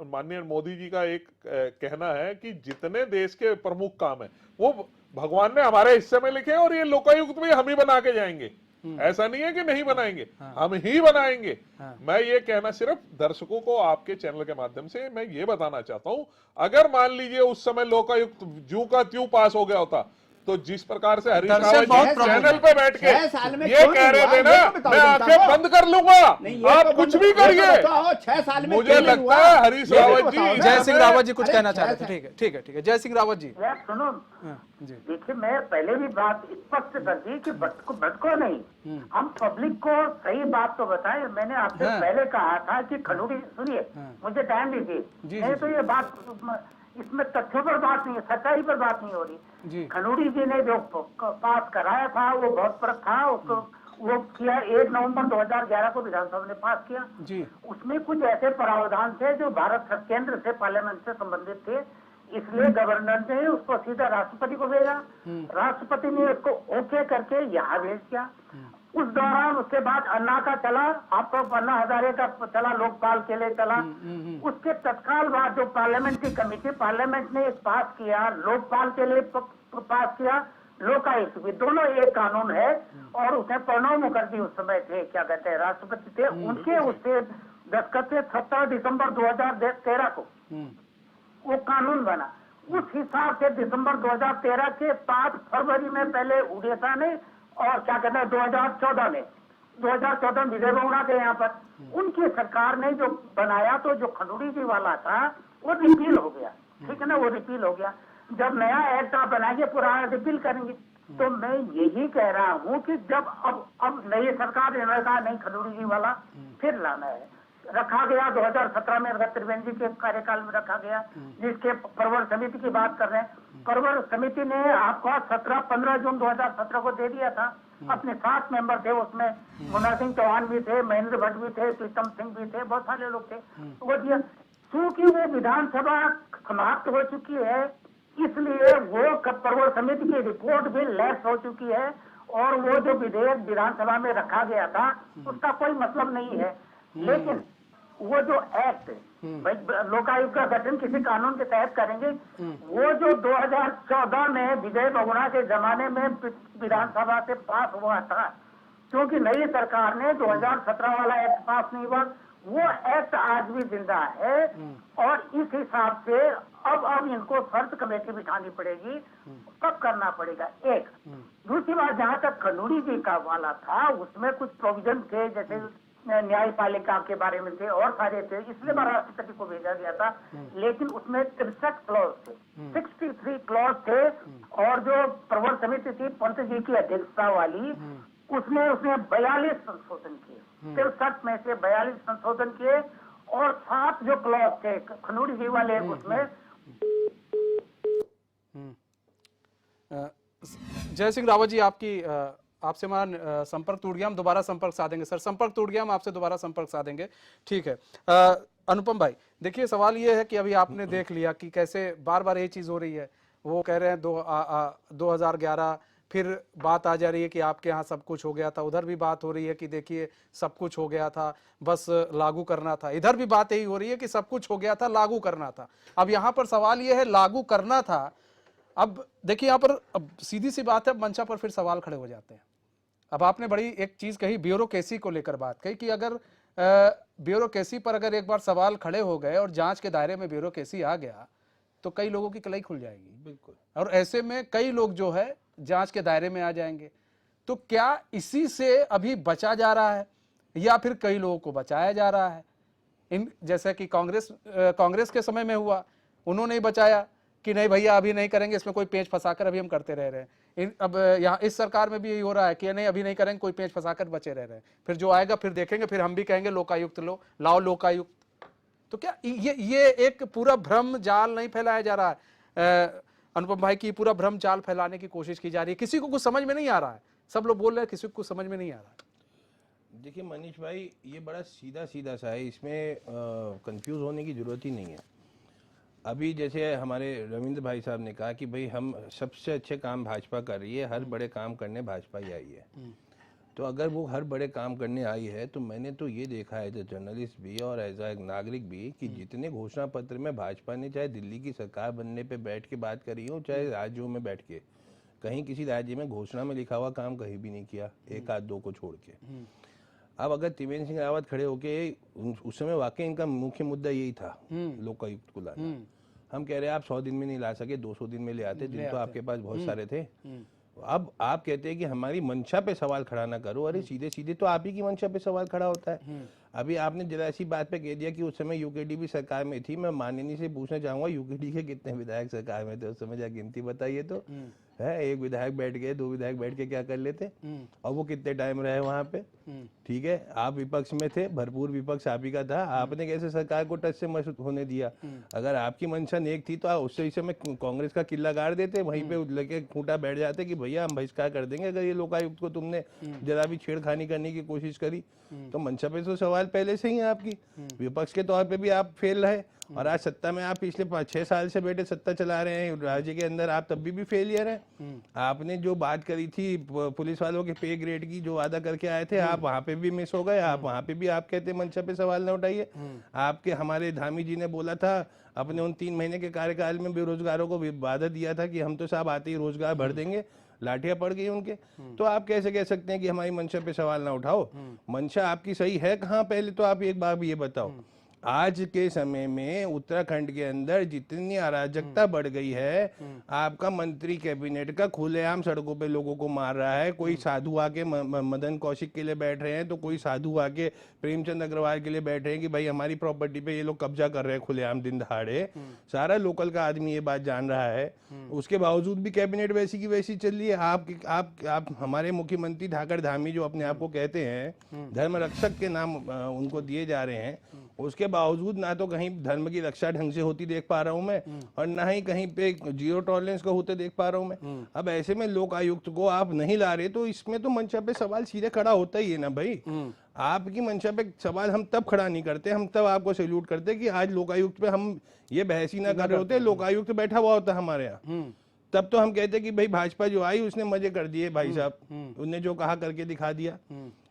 माननीय मोदी जी का एक कहना है कि जितने देश के प्रमुख काम है वो भगवान ने हमारे हिस्से में लिखे और ये लोकायुक्त भी हम ही बना के जाएंगे। ऐसा नहीं है कि नहीं बनाएंगे, हम ही बनाएंगे। मैं ये कहना सिर्फ दर्शकों को आपके चैनल के माध्यम से मैं ये बताना चाहता हूं, अगर मान लीजिए उस समय लोकायुक्त ज्यों का त्यों पास हो गया होता, तो जिस प्रकार से हरीश दर्शक रावत बहुत जी प्रमुख चैनल हैं। पे बैठ के 6 साल में ये क्यों कह रहे नहीं थे हुआ? ना, ये तो बताओ मैं जनता आंखें को। बंद कर लूंगा, नहीं, ये आप तो कुछ बंद- भी ये तो करिए। बताओ, 6 साल में मुझे क्यों नहीं लगता हुआ? है हरीश ये तो रावत बताओ जी ना। जय सिंह रावत जी कुछ अरे कहना चाह रहे 6 थे। ठीक है, ठीक है, ठीक है, जय सिंह रावत जी। यार सुनो, जी देखिए मैं पहले भी बात स्पष्ट कर दी कि भटको नहीं, हम पब्लिक को सही बात तो बताएं। मैंने आपसे हाँ। पहले कहा था कि खनूरी, सुनिए मुझे टाइम दीजिए, जी, नहीं जी, तो ये बात इसमें तथ्यों पर बात नहीं है, सच्चाई पर बात नहीं हो रही। जी खनूरी जी ने जो पास कराया था वो बहुत फर्क था, उसको वो किया 1 नवंबर 2011 को विधानसभा ने पास किया। जी उसमें कुछ ऐसे प्रावधान थे जो भारत केंद्र से पार्लियामेंट से संबंधित थे, इसलिए गवर्नर ने उसको सीधा राष्ट्रपति को भेजा। राष्ट्रपति ने उसको ओके करके यहाँ भेज दिया। उस दौरान उसके बाद अन्ना का चला, आपको अन्ना हजारे का चला, लोकपाल के लिए चला। उसके तत्काल बाद जो पार्लियामेंट्री कमेटी, पार्लियामेंट ने एक पास किया, लोकपाल के लिए पास किया, लोकायुक्त भी, दोनों एक कानून है। और उसमें प्रणब मुखर्जी उस समय थे, क्या कहते हैं, राष्ट्रपति थे, उनके उससे दस्तखत थे 17 दिसंबर 2013 को वो कानून बना। उस हिसाब से दिसंबर 2013 के 5 फरवरी में पहले उड़ीसा ने, और क्या कहते हैं 2014 में विजय बहुगुणा के यहाँ पर उनकी सरकार ने जो बनाया, तो जो खनूरी जी वाला था वो रिपील हो गया, ठीक है ना, वो रिपील हो गया। जब नया एक्ट आप बनाएंगे पुराना रिपील करेंगे। तो मैं यही कह रहा हूँ कि जब अब नई सरकार ने कहा नहीं खनूरी जी वाला फिर लाना है, रखा गया 2017 में त्रिवेंद्र जी के कार्यकाल में रखा गया, जिसके परवर समिति की बात कर रहे हैं। परवर समिति ने आपको 15 जून 2017 को दे दिया था। अपने 7 मेंबर थे उसमें, मुन्ना सिंह चौहान भी थे, महेंद्र भट्ट भी थे, प्रीतम सिंह भी थे, बहुत सारे लोग थे। वो दिया, चूंकि वो विधानसभा समाप्त हो चुकी है, इसलिए वो परवर समिति की रिपोर्ट भी लैप्स हो चुकी है, और वो जो विधेयक विधानसभा में रखा गया था उसका कोई मतलब नहीं है। लेकिन वो जो एक्ट लोकायुक्त का गठन किसी कानून के तहत करेंगे, वो जो 2014 में विजय बहुगुणा के जमाने में विधानसभा से पास हुआ था, क्योंकि नई सरकार ने 2017 वाला एक्ट पास नहीं हुआ, वो एक्ट आज भी जिंदा है। और इस हिसाब से अब इनको शर्त कमेटी बिठानी पड़ेगी, कब करना पड़ेगा। एक दूसरी बात, जहाँ तक खनूरी जी का वाला था उसमें कुछ प्रोविजन थे, जैसे न्यायपालिका के बारे में थे और सारे थे, इसलिए राष्ट्रपति को भेजा गया था। लेकिन उसमें 63 क्लॉज थे, 63 क्लॉज थे। और जो प्रवर समिति थी पंत जी की अध्यक्षता वाली, उसने 42 संशोधन किए, 63 में से 42 संशोधन किए, और 7 जो क्लॉज थे खनूरी जी वाले उसमें। जय सिंह रावत जी, आपसे हमारा संपर्क टूट गया, हम दोबारा संपर्क साधेंगे सर, संपर्क टूट गया, हम आपसे दोबारा संपर्क साधेंगे, ठीक है। अनुपम भाई, देखिए सवाल ये है कि अभी आपने देख लिया कि कैसे बार बार ये चीज हो रही है। वो कह रहे हैं 2011, फिर बात आ जा रही है कि आपके यहाँ सब कुछ हो गया था, उधर भी बात हो रही है कि देखिए सब कुछ हो गया था, बस लागू करना था, इधर भी बात यही हो रही है कि सब कुछ हो गया था, लागू करना था। अब यहाँ पर सवाल ये है, लागू करना था, अब देखिए यहाँ पर अब सीधी सी बात है, मंचा पर फिर सवाल खड़े हो जाते हैं। अब आपने बड़ी एक चीज कही, ब्यूरोक्रेसी को लेकर बात कही कि अगर ब्यूरोक्रेसी पर अगर एक बार सवाल खड़े हो गए और जांच के दायरे में ब्यूरोक्रेसी आ गया तो कई लोगों की कलाई खुल जाएगी, बिल्कुल। और ऐसे में कई लोग जो है जांच के दायरे में आ जाएंगे। तो क्या इसी से अभी बचा जा रहा है या फिर कई लोगों को बचाया जा रहा है? इन जैसे कि कांग्रेस के समय में हुआ, उन्होंने ही बचाया कि नहीं भैया अभी नहीं करेंगे, इसमें कोई पेच फंसाकर अभी हम करते रह रहे हैं। अब यहाँ इस सरकार में भी यही हो रहा है कि नहीं अभी नहीं करेंगे, कोई पेच फंसाकर बचे रह रहे हैं, फिर जो आएगा फिर देखेंगे, फिर हम भी कहेंगे लोकायुक्त लाओ लोकायुक्त। तो क्या ये एक पूरा भ्रम जाल नहीं फैलाया जा रहा है अनुपम भाई की? पूरा भ्रम जाल फैलाने की कोशिश की जा रही है, किसी को कुछ समझ में नहीं आ रहा है, सब लोग बोल रहे हैं किसी को कुछ समझ में नहीं आ रहा है। देखिए मनीष भाई, ये बड़ा सीधा सा है, इसमें कंफ्यूज होने की जरूरत ही नहीं है। अभी जैसे हमारे रविंद्र भाई साहब ने कहा कि भाई हम सबसे अच्छे काम भाजपा कर रही है, हर बड़े काम करने भाजपा ही आई है। तो अगर वो हर बड़े काम करने आई है, तो मैंने तो ये देखा है एज ए जर्नलिस्ट भी और एज ए नागरिक भी कि जितने घोषणा पत्र में भाजपा ने चाहे दिल्ली की सरकार बनने पे बैठ के बात करी हो, चाहे राज्यों में बैठ के, कहीं किसी राज्य में घोषणा में लिखा हुआ काम कहीं भी नहीं किया, एक आध दो को छोड़ के। अब अगर त्रिवेंद्र सिंह रावत खड़े होके, उस समय वाकई इनका मुख्य मुद्दा यही था लोकायुक्त को लाना। हम कह रहे हैं आप 100 दिन में नहीं ला सके, 200 दिन में ले आते, दिन तो आपके पास बहुत सारे थे। अब आप कहते हैं कि हमारी मंशा पे सवाल खड़ा ना करो। अरे सीधे सीधे तो आप ही की मंशा पे सवाल खड़ा होता है। अभी आपने जरा ऐसी बात पे कह दिया कि उस समय यूकेडी भी सरकार में थी। मैं माननीय से पूछना चाहूंगा, यूकेडी के कितने विधायक सरकार में थे उस समय, जरा गिनती बताइए तो। है, एक विधायक बैठ गए, 2 विधायक बैठ के क्या कर लेते, और वो कितने टाइम रहे वहां पे। ठीक है, आप विपक्ष में थे, भरपूर विपक्ष आप ही का था, आपने कैसे सरकार को टच से मत होने दिया। अगर आपकी मंशा नेक थी तो आप उससे समय कांग्रेस का किला गाड़ देते, वहीं पे लेके खूंटा बैठ जाते कि भैया हम बहिष्कार कर देंगे अगर ये लोकायुक्त को तुमने जरा भी छेड़खानी करने की कोशिश करी। तो मंशा पे तो सवाल पहले से ही है आपकी। विपक्ष के तौर पे भी आप फेल रहे, और आज सत्ता में आप पिछले 5-6 साल से बैठे सत्ता चला रहे हैं राज्य के अंदर, आप तब भी फेलियर है। आपने जो बात करी थी पुलिस वालों के पे ग्रेड की, जो वादा करके आए थे, आप वहां पे भी मिस हो गए। आप वहां पे भी आप कहते मंशा पे सवाल न उठाइए। आपके हमारे धामी जी ने बोला था अपने उन 3 महीने के कार्यकाल में बेरोजगारों को वादा दिया था कि हम तो साहब आते ही रोजगार भर देंगे, लाठियां पड़ गई उनके। तो आप कैसे कह सकते हैं कि हमारी मंशा पे सवाल ना उठाओ। मंशा आपकी सही है कहाँ, पहले तो आप एक बार भी ये बताओ। आज के समय में उत्तराखंड के अंदर जितनी अराजकता बढ़ गई है, आपका मंत्री कैबिनेट का खुलेआम सड़कों पे लोगों को मार रहा है। कोई साधु आके मदन कौशिक के लिए बैठ रहे हैं, तो कोई साधु आके प्रेमचंद अग्रवाल के लिए बैठ रहे हैं कि भाई हमारी प्रॉपर्टी पे ये लोग कब्जा कर रहे हैं खुलेआम दिन दहाड़े। सारा लोकल का आदमी ये बात जान रहा है, उसके बावजूद भी कैबिनेट वैसी की वैसी चल रही है। आप हमारे मुख्यमंत्री ठाकर धामी जो अपने आप को कहते हैं धर्म रक्षक के नाम उनको दिए जा रहे हैं, उसके बावजूद ना तो कहीं धर्म की रक्षा ढंग से होती देख पा रहा हूं मैं, और ना ही कहीं पे जीरो टॉलरेंस का होते देख पा रहा हूं मैं। अब ऐसे में लोक आयुक्त को आप नहीं ला रहे, तो इसमें तो मंशा पे सवाल सीधे खड़ा होता ही है ना भाई। आपकी मंशा पे सवाल हम तब खड़ा नहीं करते, हम तब आपको सैल्यूट करते कि आज लोकायुक्त पे हम ये बहस ही ना कर रहे होते, लोकायुक्त बैठा हुआ होता हमारे यहाँ। तब तो हम कहते कि भाई भाजपा जो आई उसने मजे कर दिए भाई साहब, उन्हें जो कहा करके दिखा दिया।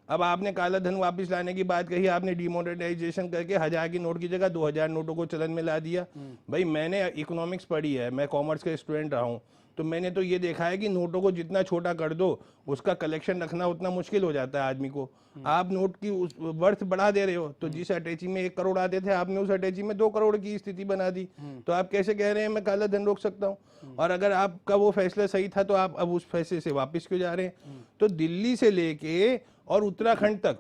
अब आपने काला धन वापस लाने की बात कही, आपने डिमोनेटाइजेशन करके 1000 की नोट की जगह 2000 नोटों को चलन में ला दिया। भाई मैंने इकोनॉमिक्स पढ़ी है, मैं कॉमर्स का स्टूडेंट रहा हूँ, तो मैंने तो ये देखा है कि नोटों को जितना छोटा कर दो उसका कलेक्शन रखना उतना मुश्किल हो जाता है आदमी को। आप नोट की वर्थ बढ़ा दे रहे हो, तो जिस अटैची में 1 करोड़ आते थे आपने उस अटैची में 2 करोड़ की स्थिति बना दी। तो आप कैसे कह रहे हैं मैं काला धन रोक सकता हूँ? और अगर आपका वो फैसला सही था तो आप अब उस फैसले से वापस क्यों जा रहे हैं? तो दिल्ली से लेके और उत्तराखंड तक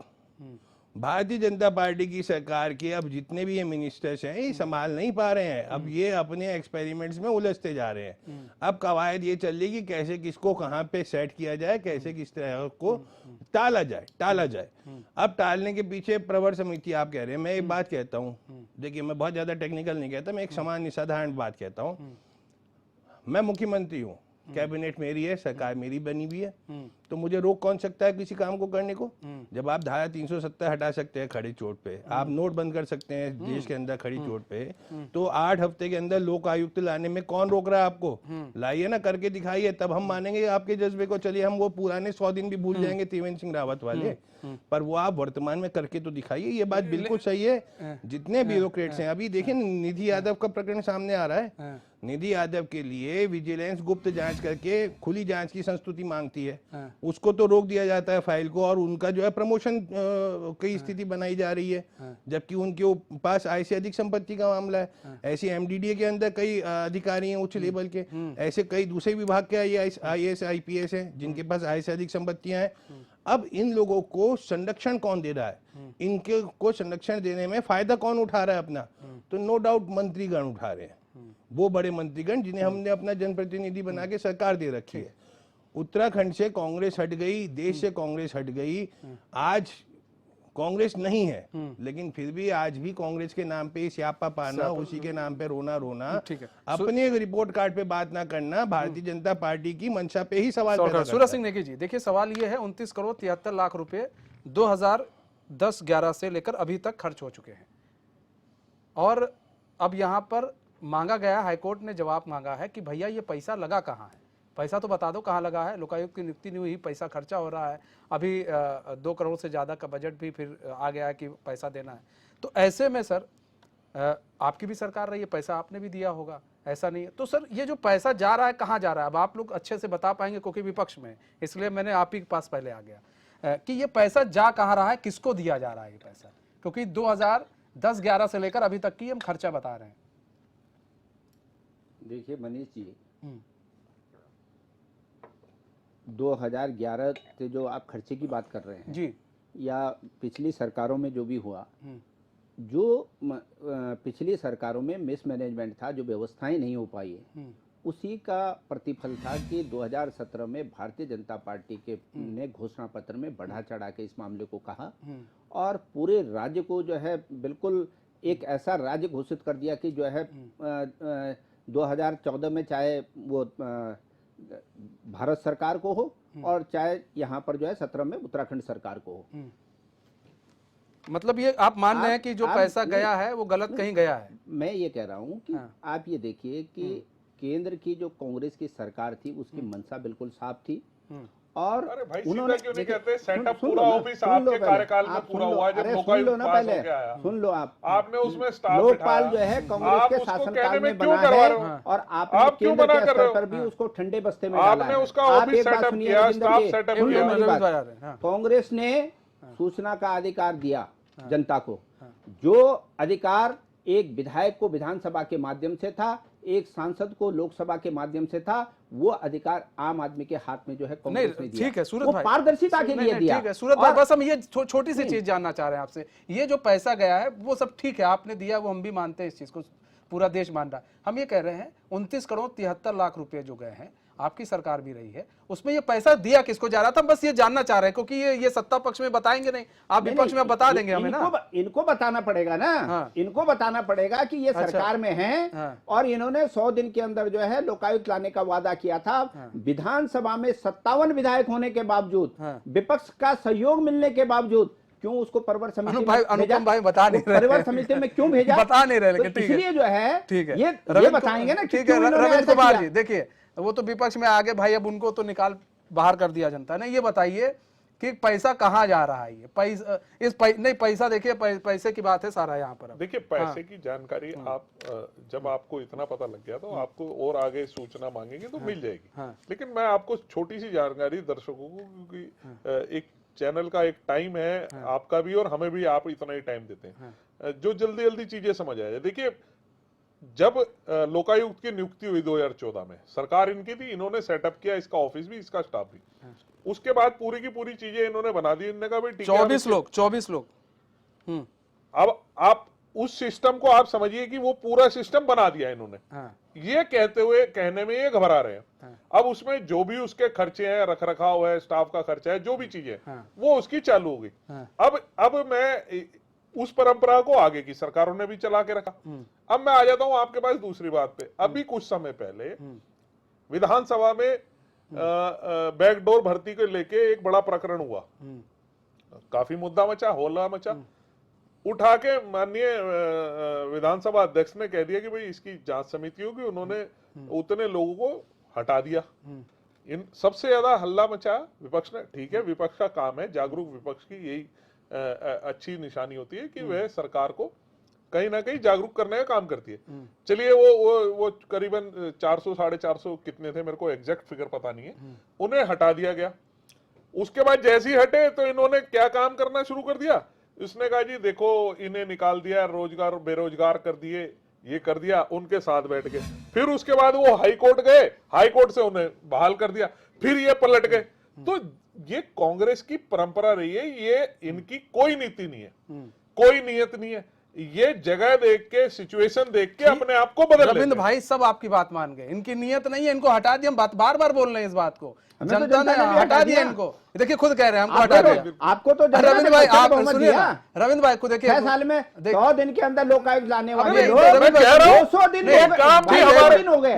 भारतीय जनता पार्टी की सरकार के अब जितने भी ये मिनिस्टर्स हैं ये संभाल नहीं पा रहे हैं। अब ये अपने एक्सपेरिमेंट्स में उलझते जा रहे हैं। अब कवायद ये चल रही कि कैसे किसको कहाँ पे सेट किया जाए, कैसे किस तरह को टाला जाए। अब टालने के पीछे प्रवर समिति आप कह रहे हैं। मैं एक बात कहता हूँ, देखिए मैं बहुत ज्यादा टेक्निकल नहीं कहता, मैं एक सामान्य साधारण बात कहता हूँ। मैं मुख्यमंत्री हूँ, कैबिनेट मेरी है, सरकार मेरी बनी हुई है, तो मुझे रोक कौन सकता है किसी काम को करने को? जब आप धारा 370 हटा सकते हैं खड़ी चोट पे, आप नोट बंद कर सकते हैं देश के अंदर खड़ी चोट पे, तो 8 हफ्ते के अंदर लोक आयुक्त लाने में कौन रोक रहा है आपको? लाइए ना, करके दिखाइए, तब हम मानेंगे आपके जज्बे को। चलिए हम वो पुराने 100 दिन भी भूल जाएंगे त्रिवेंद्र सिंह रावत वाले, पर वो आप वर्तमान में करके तो दिखाइए। ये बात बिल्कुल सही है। जितने ब्यूरोक्रेट्स हैं, अभी देखिए निधि यादव का प्रकरण सामने आ रहा है। निधि यादव के लिए विजिलेंस गुप्त जांच करके खुली जांच की संस्तुति मांगती है, उसको तो रोक दिया जाता है फाइल को, और उनका जो है प्रमोशन की स्थिति बनाई जा रही है, जबकि उनके पास आय से अधिक संपत्ति का मामला है। ऐसे एमडीडीए के अंदर कई अधिकारी हैं उच्च लेवल के, ऐसे कई दूसरे विभाग के IAS IPS हैं जिनके पास आय से अधिक संपत्तियां हैं। अब इन लोगों को संरक्षण कौन दे रहा है? इनके को संरक्षण देने में फायदा कौन उठा रहा है अपना? तो नो डाउट मंत्रीगण उठा रहे हैं, वो बड़े मंत्रीगण जिन्हें हमने अपना जनप्रतिनिधि बना के सरकार दे रखी है। उत्तराखंड से कांग्रेस हट गई, देश से कांग्रेस हट गई, आज कांग्रेस नहीं है, लेकिन फिर भी आज भी कांग्रेस के नाम पे स्यापा पाना, उसी के नाम पे रोना, अपने रिपोर्ट कार्ड पे बात ना करना, भारतीय जनता पार्टी की मंशा पे ही सवाल पैदा करता है। सूरज सिंह नेगी जी, देखिए सवाल ये है 29 करोड़ 73 लाख रुपए 2010-11 से लेकर अभी तक खर्च हो चुके हैं, और अब यहाँ पर मांगा गया, हाईकोर्ट ने जवाब मांगा है कि भैया ये पैसा लगा कहाँ है, पैसा तो बता दो कहाँ लगा है। लोकायुक्त की नियुक्ति नहीं हुई, पैसा खर्चा हो रहा है, अभी 2 करोड़ से ज़्यादा का बजट भी फिर आ गया है कि पैसा देना है। तो ऐसे में सर आपकी भी सरकार रही है, पैसा आपने भी दिया होगा, ऐसा नहीं है। तो सर ये जो पैसा जा रहा है कहाँ जा रहा है, अब आप लोग अच्छे से बता पाएंगे क्योंकि विपक्ष में, इसलिए मैंने आप ही के पास पहले आ गया कि ये पैसा जा कहाँ रहा है, किसको दिया जा रहा है ये पैसा, क्योंकि 2010-11 से लेकर अभी तक की हम खर्चा बता रहे हैं। देखिए मनीष जी, 2011 से जो आप खर्चे की बात कर रहे हैं जी, या पिछली सरकारों में जो भी हुआ, जो पिछली सरकारों में मिसमैनेजमेंट था, जो व्यवस्थाएं नहीं हो पाई है, उसी का प्रतिफल था कि 2017 में भारतीय जनता पार्टी के ने घोषणा पत्र में बढ़ा चढ़ा के इस मामले को कहा और पूरे राज्य को जो है बिल्कुल एक ऐसा राज्य घोषित कर दिया कि जो है 2014 में चाहे वो भारत सरकार को हो और चाहे यहाँ पर जो है 17 में उत्तराखंड सरकार को हो। मतलब ये आप मान रहे हैं कि जो पैसा गया है वो गलत कहीं गया है? मैं ये कह रहा हूँ कि आप ये देखिए कि केंद्र की जो कांग्रेस की सरकार थी उसकी मंशा बिल्कुल साफ थी और अरे भाई उन्होंने क्यों नहीं कहते सेटअप पूरा ऑफिस आपके कार्यकाल में पूरा हुआ जब लोकायुक्त पास हो गया है। सुन लो आपने उसमें स्टाफ लोकपाल जो है कांग्रेस के शासनकाल में बना है और आपने केंद्र के स्तर पर भी उसको ठंडे बस्ते में डाला है। उसका आप ऑफिस एक बात सेटअप सुनिए किया, रविंद्र स्टाफ जी, सेटअप सुन लो किया। मेरी बात। कांग्रेस ने सूचना का अधिकार दिया जनता को, जो अधिकार एक विधायक को विधानसभा के माध्यम से था, एक सांसद को लोकसभा के माध्यम से था, वो अधिकार आम आदमी के हाथ में जो है कांग्रेस ने दिया। ठीक है सूरत वो भाई, पारदर्शिता के लिए दिया। ठीक है सूरत भाई, बस हम ये छोटी सी चीज जानना चाह रहे हैं आपसे। ये जो पैसा गया है वो सब ठीक है, आपने दिया, वो हम भी मानते हैं, इस चीज को पूरा देश मान रहा है। हम ये कह रहे हैं 29 करोड़ 73 लाख रुपए जो गए हैं, आपकी सरकार भी रही है, उसमें ये पैसा दिया किसको जा रहा था, बस ये जानना चाह रहे हैं, क्योंकि ये सत्ता पक्ष में बताएंगे नहीं, आप विपक्ष में बता देंगे हमें ना। इनको बताना पड़ेगा ना। हाँ। इनको बताना पड़ेगा कि ये अच्छा। सरकार में है हाँ। और इन्होंने 100 दिन के अंदर जो है लोकायुक्त लाने का वादा किया था। हाँ। विधानसभा में 57 विधायक होने के बावजूद, हाँ। विपक्ष का सहयोग मिलने के बावजूद क्यों उसको परिवर समिति में भेजा? अनुपम भाई बता नहीं रहे, परिवर समिति में क्यों भेजा? बता नहीं रहे, लेकिन तो ठीक है, इसलिए जो है ठीक है, ये बताएंगे ना कि ठीक है। क्यों इन्होंने रविंद्र ऐसा कुमार किया। जी देखिए, वो तो विपक्ष में आगे भाई, अब उनको तो निकाल बाहर कर दिया जनता ने। ये बताइए कि पैसा कहाँ जा रहा है, ये पैसा नहीं, पैसा देखिए, पैसे की बात है सारा यहाँ पर। देखिए पैसे की जानकारी आप जब आपको इतना पता लग गया तो आपको और आगे सूचना मांगेंगे तो मिल जाएगी। लेकिन मैं आपको छोटी सी जानकारी दर्शकों को, क्योंकि एक चैनल का एक टाइम है, आपका भी और हमें भी आप इतना ही टाइम देते हैं जो जल्दी जल्दी चीजें समझ आए। देखिए जब लोकायुक्त की नियुक्ति हुई 2014 में, सरकार इनकी थी, इन्होंने सेटअप किया इसका ऑफिस भी, इसका स्टाफ भी। उसके बाद पूरी की पूरी चीजें इन्होंने बना दी। इन्होंने कहा भाई ठीक है 24 लोग। अब आप उस सिस्टम को आप समझिए कि वो पूरा सिस्टम बना दिया इन्होंने। ये कहने में ये घबरा रहे हैं। अब उसमें जो भी उसके खर्चे हैं, रख रखाव है, स्टाफ का खर्चा है, जो भी चीजें वो उसकी चालू हो गई। अब मैं उस परंपरा को आगे की सरकारों ने भी चला के रखा। अब मैं आ जाता हूं आपके पास दूसरी बात पे। अभी कुछ समय पहले विधानसभा में बैकडोर भर्ती को लेके एक बड़ा प्रकरण हुआ, काफी मुद्दा मचा, होला मचा। उठा के माननीय विधानसभा अध्यक्ष ने कह दिया कि भाई इसकी जांच समिति होगी। उन्होंने उतने लोगों को हटा दिया। इन सबसे ज्यादा हल्ला मचा विपक्ष ने। ठीक है, विपक्ष का काम है, जागरूक विपक्ष की यही अच्छी निशानी होती है कि वह सरकार को कहीं ना कहीं जागरूक करने का काम करती है। चलिए वो करीबन 400 450 कितने थे, मेरे को एग्जैक्ट फिगर पता नहीं है, उन्हें हटा दिया गया। उसके बाद जैसे ही हटे तो इन्होंने क्या काम करना शुरू कर दिया, इसने कहा जी देखो इन्हें निकाल दिया, रोजगार बेरोजगार कर दिए, ये कर दिया, उनके साथ बैठ गए। फिर उसके बाद वो हाई कोर्ट गए, हाई कोर्ट से उन्हें बहाल कर दिया, फिर ये पलट गए। तो ये कांग्रेस की परंपरा रही है, ये इनकी कोई नीति नहीं है, कोई नियत नहीं है। ये जगह देख के, सिचुएशन देख के अपने आप को बदल। रविंद्र भाई सब आपकी बात मान गए, इनकी नियत नहीं है, इनको हटा दिया। हम बार बार बोल रहे हैं इस बात को, जनता ने हटा दिया इनको। देखिए खुद कह रहे हैं हमको हटा दिया। आपको तो रविंद्र भाई आप सुनिए ना, रविंद्र भाई को देखिए 6 साल में 100 दिन के अंदर लोकायुक्त लाने वाले लोग 200 दिन काम भी हमारे हो गए।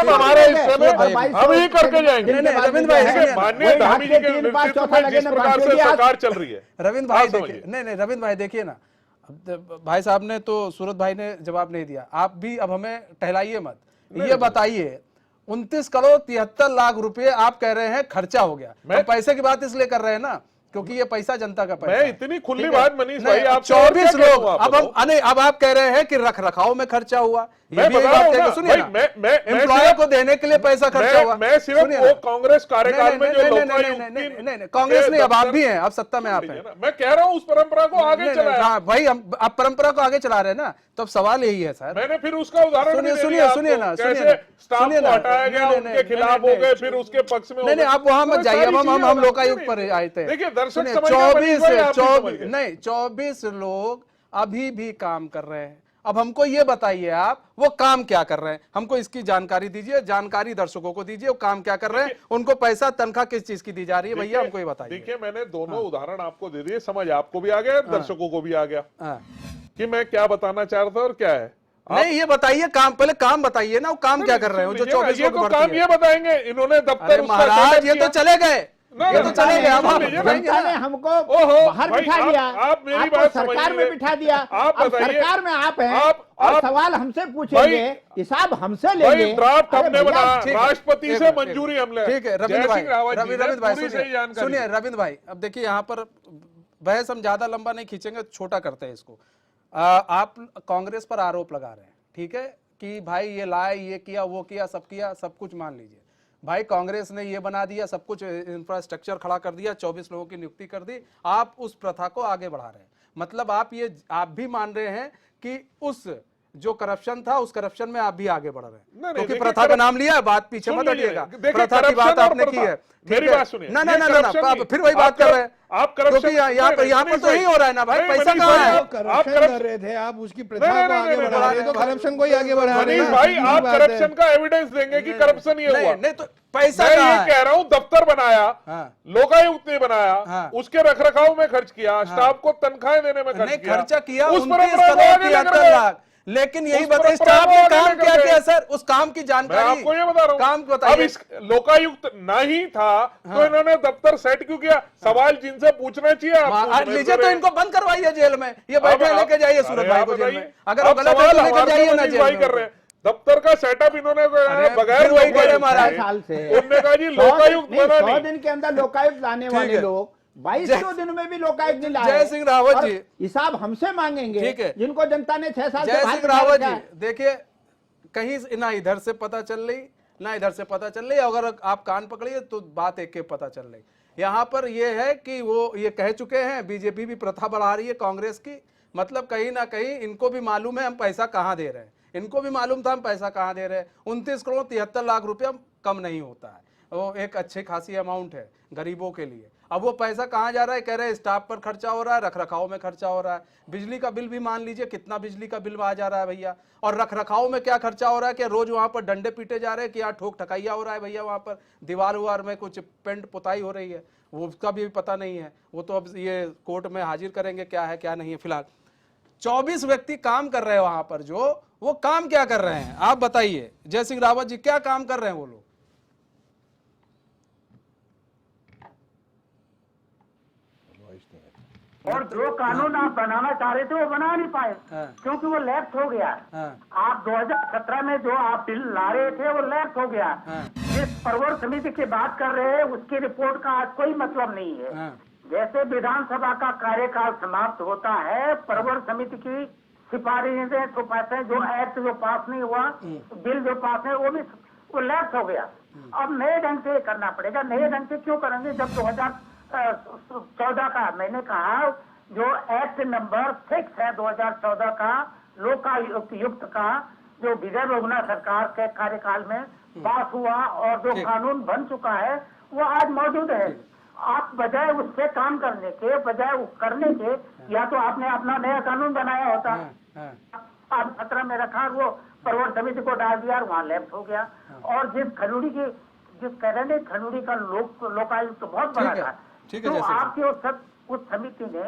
हमारे हिस्से में हम ही करके जाएंगे। रविंद्र भाई माननीय धामी जी के नेतृत्व में जिस प्रकार से सरकार चल रही है। रविंद्र भाई देखिए, नहीं रविंद्र भाई देखिए ना, भाई साहब ने तो, सूरत भाई ने जवाब नहीं दिया, आप भी अब हमें टहलाइए मत। ये बताइए 29 करोड़ 73 लाख रुपए आप कह रहे हैं खर्चा हो गया। हम पैसे की बात इसलिए कर रहे हैं ना क्योंकि ये पैसा जनता का पैसा मैं है। इतनी खुली ठीक है? बात मनीष नहीं, भाई आप 24 लोग अब आप कह रहे हैं कि रख रखाव में खर्चा हुआ, मैं बता रहा हूं ना, सुनिए भाई, मैं एम्प्लॉय सिर्फ- को देने के लिए पैसा खर्चा हुआ। मैं सिर्फ सुनिए वो ना। कांग्रेस कार्यकाल में जो नहीं, कांग्रेस नहीं, अब आप भी हैं, अब सत्ता में आप हैं। मैं कह रहा हूं उस परंपरा को आगे चलाया। हाँ भाई, हम आप परंपरा को आगे चला रहे हैं ना, तो अब सवाल यही है सर। मैंने फिर उसका उदाहरण भी दे सुनिए दिया सुनिए आपको, ना, कैसे सुनिए ना, स्टाफ सुनिए को ना। हटाया गया, नहीं, उनके नहीं, खिलाफ नहीं, हो गए, नहीं, फिर उसके पक्ष में हो नहीं गए। आप वहां मत तो जाइए, सारी हम चीजें लोकायुक्त नहीं, पर आए थे। देखिए दर्शक सुनिए, समझ गए, मनीष भाई, आप भी समझ गए। 24 लोग अभी भी काम कर रहे हैं। अब हमको ये बताइए आप वो काम क्या कर रहे हैं, हमको इसकी जानकारी दीजिए, जानकारी दर्शकों को दीजिए, वो काम क्या कर रहे हैं, उनको पैसा तनख्वाह किस चीज की दी जा रही है, भैया हमको ये बताइए। देखिए मैंने दोनों उदाहरण आपको दे दिए, समझ आपको भी आ गया, दर्शकों को भी आ गया हाँ। कि मैं क्या बताना चाह रहा था और क्या है। नहीं ये बताइए काम, पहले काम बताइए ना, वो काम क्या कर रहे हो जो 24 ये लोग तो भर्ती काम है। ये बताएंगे, इन्होंने दफ्तर अरे उसका महाराज setup ये तो किया। चले गए, ये तो चले गए, अब आप लीजिए, बताएंगे जनता ना। ने हमको ओहो, बाहर भाई, बिठा दिया, आप मेरी आपको बात सरकार समझिए। में बिठा दिया, आप अब बताइए। सरकार में आप हैं और आप- सवाल हमसे पूछेंगे, हिसाब हमसे लेंगे। भाई ड्राफ्ट अरे हमने भैया, बनाया, ठीक है, राष्ट्रपति एक से मिनट, मंजूरी हमने। ठीक है रविंद्र जय भाई, सिंह रावत जी ने रविंद्र भाई पूरी सही जानकारी सुनिए दी। रविंद्र भाई, अब देखिए यहाँ पर बहस हम ज्यादा लंबा नहीं खींचेंगे, छोटा करते हैं इसको। आप कांग्रेस पर आरोप लगा रहे हैं, ठीक है, कि भाई ये लाए, ये किया, वो किया, सब कुछ मान लीजिए। भाई कांग्रेस ने ये बना दिया, सब कुछ इंफ्रास्ट्रक्चर खड़ा कर दिया, 24 लोगों की नियुक्ति कर दी, आप उस प्रथा को आगे बढ़ा रहे हैं। मतलब आप भी मान रहे हैं कि उस जो करप्शन था, उस करप्शन में आप भी आगे बढ़ रहे हैं, क्योंकि प्रथा का नाम लिया है, बात पीछे मत हटिएगा, प्रथा की बात आपने की है। मेरी बात सुनिए, ना फिर वही बात कर रहे हैं आप क्योंकि यहाँ पर तो यही हो रहा है ना भाई, पैसा कहाँ है? आप करप्शन कर रहे थे, आप उसकी प्रथा को आगे बढ़ा रहे हैं, तो करप्शन को ही आगे बढ़ा रहे मनीष हैं। भाई सीधी आप बात है। करप्शन का एविडेंस देंगे कि करप्शन ये हुआ। नहीं तो पैसा मैं कहाँ ये है? कह रहा हूँ दफ्तर बनाया, हाँ। लोकायुक्त ने बनाया, हाँ। उसके रखरखाव में खर्च किया, स्टाफ को तनख्वाहें देने में नहीं खर्च किया, खर्चा किया उस 29 परंपरा को करोड़ आगे लेकर 73 गए। लाख, लेकिन यही उस बताइए परंपरा स्टाफ को ने आगे काम लेकर क्या गए। किया सर, उस काम की मैं जानकारी, आपको ये बता रहा काम हूँ, बताइए। अब इस लोकायुक्त नहीं था तो इन्होंने दफ्तर सेट क्यों किया? सवाल जिनसे पूछना चाहिए आपको, आज लीजिए तो इनको बंद करवाइए जेल में, ये बैठे अब लेके जाइए सूरज अरे भाई आप को जेल में, बताइए। अगर वो अब गलत है सवाल तो लेके हमारे जाइए ना मनीष जेल भाई में। कर रहे हैं, दफ्तर का सेटअप इन्होंने बगैर फिर वही लोकायुक्त करे महाराज। के। साल से उन्होंने कहा जी लोकायुक्त बना 100 नहीं। दिन के अंदर लोकायुक्त लाने वाले है। लोग 2200 दिन में भी लोकायुक्त नहीं लाए। जय सिंह रावत और जी। हिसाब हमसे मांगेंगे, ठीक है। जिनको जनता ने 6 साल से जय बाहर सिंह बिठा रावत रखा जी, है। देखिए कहीं ना इधर से पता चल रही ना इधर से पता चल रही, अगर आप कान पकड़िए तो बात एक के पता चल रही। यहाँ पर ये है कि वो ये कह चुके हैं, बीजेपी भी प्रथा बढ़ा रही है कांग्रेस की, मतलब कहीं ना कहीं इनको भी मालूम है हम पैसा कहाँ दे रहे हैं, इनको भी मालूम था हम पैसा कहाँ दे रहे हैं। 29 करोड़ 73 लाख रुपया कम नहीं होता है, वो एक अच्छी खासी अमाउंट है गरीबों के लिए। अब वो पैसा कहाँ जा रहा है, कह रहे हैं स्टाफ पर खर्चा हो रहा है, रख रखाव में खर्चा हो रहा है। बिजली का बिल भी मान लीजिए कितना बिजली का बिल आ जा रहा है भैया, और रख रखाव में क्या खर्चा हो रहा है कि रोज वहां पर डंडे पीटे जा रहे हैं कि यहाँ ठोक ठकाइया हो रहा है भैया, वहां पर दीवार उवार में कुछ पेंट पुताई हो रही है, वो उसका भी पता नहीं है। वो तो अब ये कोर्ट में हाजिर करेंगे क्या है क्या नहीं है। फिलहाल 24 व्यक्ति काम कर रहे हैं वहां पर, जो वो काम क्या कर रहे हैं आप बताइए जय सिंह रावत जी, क्या काम कर रहे हैं वो लोग? और जो कानून आप बनाना चाह रहे थे वो बना नहीं पाए, हाँ। क्योंकि वो लैप्स हो गया। हाँ। आप 2017 में जो आप बिल ला रहे थे वो लैप्स हो गया। हाँ। जिस परवर समिति की बात कर रहे हैं उसकी रिपोर्ट का आज कोई मतलब नहीं है। हाँ। जैसे विधानसभा का कार्यकाल समाप्त होता है, परवर समिति की सिफारिशें जो पास है, जो एक्ट जो पास नहीं हुआ, बिल जो पास है, वो लैप्स हो गया। अब नए ढंग से करना पड़ेगा। नए ढंग से क्यों करेंगे जब 2014 का, मैंने कहा जो एक्ट नंबर 6 है 2014 का, लोकायुक्त का, जो विजय बहुगुणा सरकार के कार्यकाल में पास हुआ और जो कानून बन चुका है वो आज मौजूद है। आप बजाय उससे काम करने के, बजाय करने के, या तो आपने अपना नया कानून बनाया होता। आप 17 में रखा, वो परवर समिति को डाल दिया, वहाँ लैप्स हो गया। और जिस कह रहे हैं खनूरी का लोकायुक्त तो बहुत बड़ा था, ठीक है तो जैसे आपकी उस समिति ने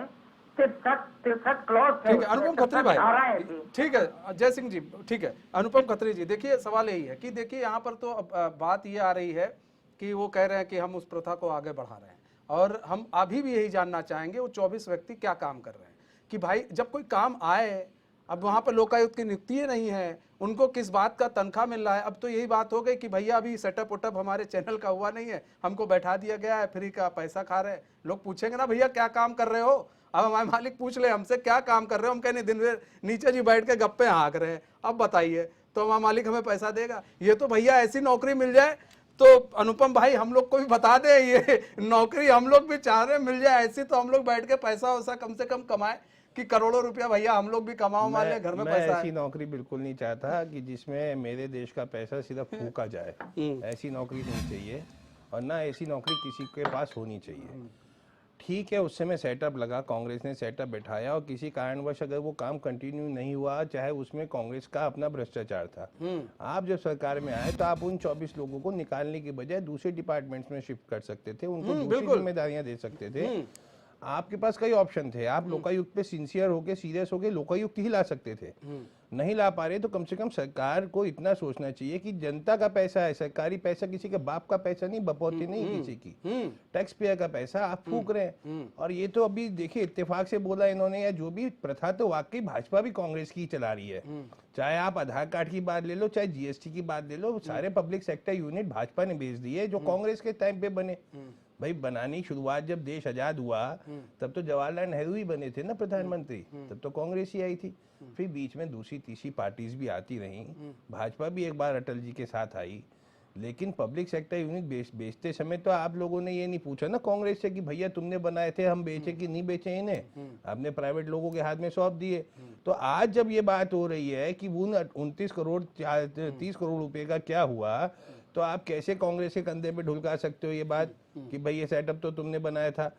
63 क्लॉज थे, ठीक है अनुपम खत्री भाई, धाराएं थी। ठीक है जय सिंह जी, ठीक है अनुपम खत्री जी, देखिए सवाल यही है कि देखिए यहाँ पर तो बात ये आ रही है कि वो कह रहे हैं कि हम उस प्रथा को आगे बढ़ा रहे हैं, और हम अभी भी यही जानना चाहेंगे वो 24 व्यक्ति क्या काम कर रहे हैं, कि भाई जब कोई काम आए अब वहां पर लोकायुक्त की नियुक्ति ही नहीं है, उनको किस बात का तनख्वाह मिल रहा है। अब तो यही बात हो गई कि भैया अभी सेटअप उटअप हमारे चैनल का हुआ नहीं है, हमको बैठा दिया गया है, फ्री का पैसा खा रहे हैं। लोग पूछेंगे ना भैया क्या काम कर रहे हो, अब हमारे मालिक पूछ ले हमसे क्या काम कर रहे हो, हम कहने दिन भर नीचे जी बैठ के गप्पे हाँक रहे हैं, अब बताइए तो हमारा मालिक हमें पैसा देगा। ये तो भैया ऐसी नौकरी मिल जाए तो अनुपम भाई हम लोग को भी बता दे, ये नौकरी हम लोग भी चाह रहे हैं मिल जाए ऐसी, तो हम लोग बैठ के पैसा वैसा कम से कम कमाए कि करोड़ों रुपया भैया हम लोग भी कमाओ, मान ले घर में पैसा ऐसी है। नौकरी बिल्कुल नहीं चाहता कि जिसमें मेरे देश का पैसा सिर्फ फूका जाए, ऐसी नौकरी नहीं चाहिए और ना ऐसी नौकरी किसी के पास होनी चाहिए। ठीक है, उस समय सेटअप लगा, कांग्रेस ने सेटअप बैठाया और किसी कारणवश अगर वो काम कंटिन्यू नहीं हुआ, चाहे उसमें कांग्रेस का अपना भ्रष्टाचार था, आप जब सरकार में आए तो आप उन 24 लोगों को निकालने की बजाय दूसरे डिपार्टमेंट्स में शिफ्ट कर सकते थे, उनको दूसरी जिम्मेदारियां दे सकते थे। आपके पास कई ऑप्शन थे, आप लोकायुक्त पे सिंसियर होके सीरियस होके लोकायुक्त ही ला सकते थे। नहीं ला पा रहे तो कम से कम सरकार को इतना सोचना चाहिए कि जनता का पैसा है, सरकारी पैसा किसी के बाप का पैसा नहीं, बपौती नहीं किसी की, टैक्स पेयर का पैसा आप फूक रहे हैं। और ये तो अभी देखिए इत्तेफाक से बोला इन्होंने, या जो भी प्रथा तो वाकई भाजपा भी कांग्रेस की चला रही है। चाहे आप आधार कार्ड की बात ले लो, चाहे जीएसटी की बात ले लो, सारे पब्लिक सेक्टर यूनिट भाजपा ने भेज दिए जो कांग्रेस के टाइम पे बने। भाई बनाने की शुरुआत जब देश आजाद हुआ तब तो जवाहरलाल नेहरू ही बने थे ना प्रधानमंत्री, तब तो कांग्रेस ही आई थी। फिर बीच में दूसरी तीसरी पार्टीज भी आती रहीं, भाजपा भी एक बार अटल जी के साथ आई, लेकिन पब्लिक सेक्टर यूनिट बेचते समय तो आप लोगों ने ये नहीं पूछा ना कांग्रेस से कि भैया तुमने बनाए थे, हम बेचे कि नहीं बेचे इन्हें, आपने प्राइवेट लोगों के हाथ में सौंप दिए। तो आज जब ये बात हो रही है कि वो 29 करोड़ 30 करोड़ रुपए का क्या हुआ, तो आप कैसे कांग्रेस के कंधे पे ढुलका सकते हो ये बात कि भाई ये सेटअप तो तुमने बनाया था।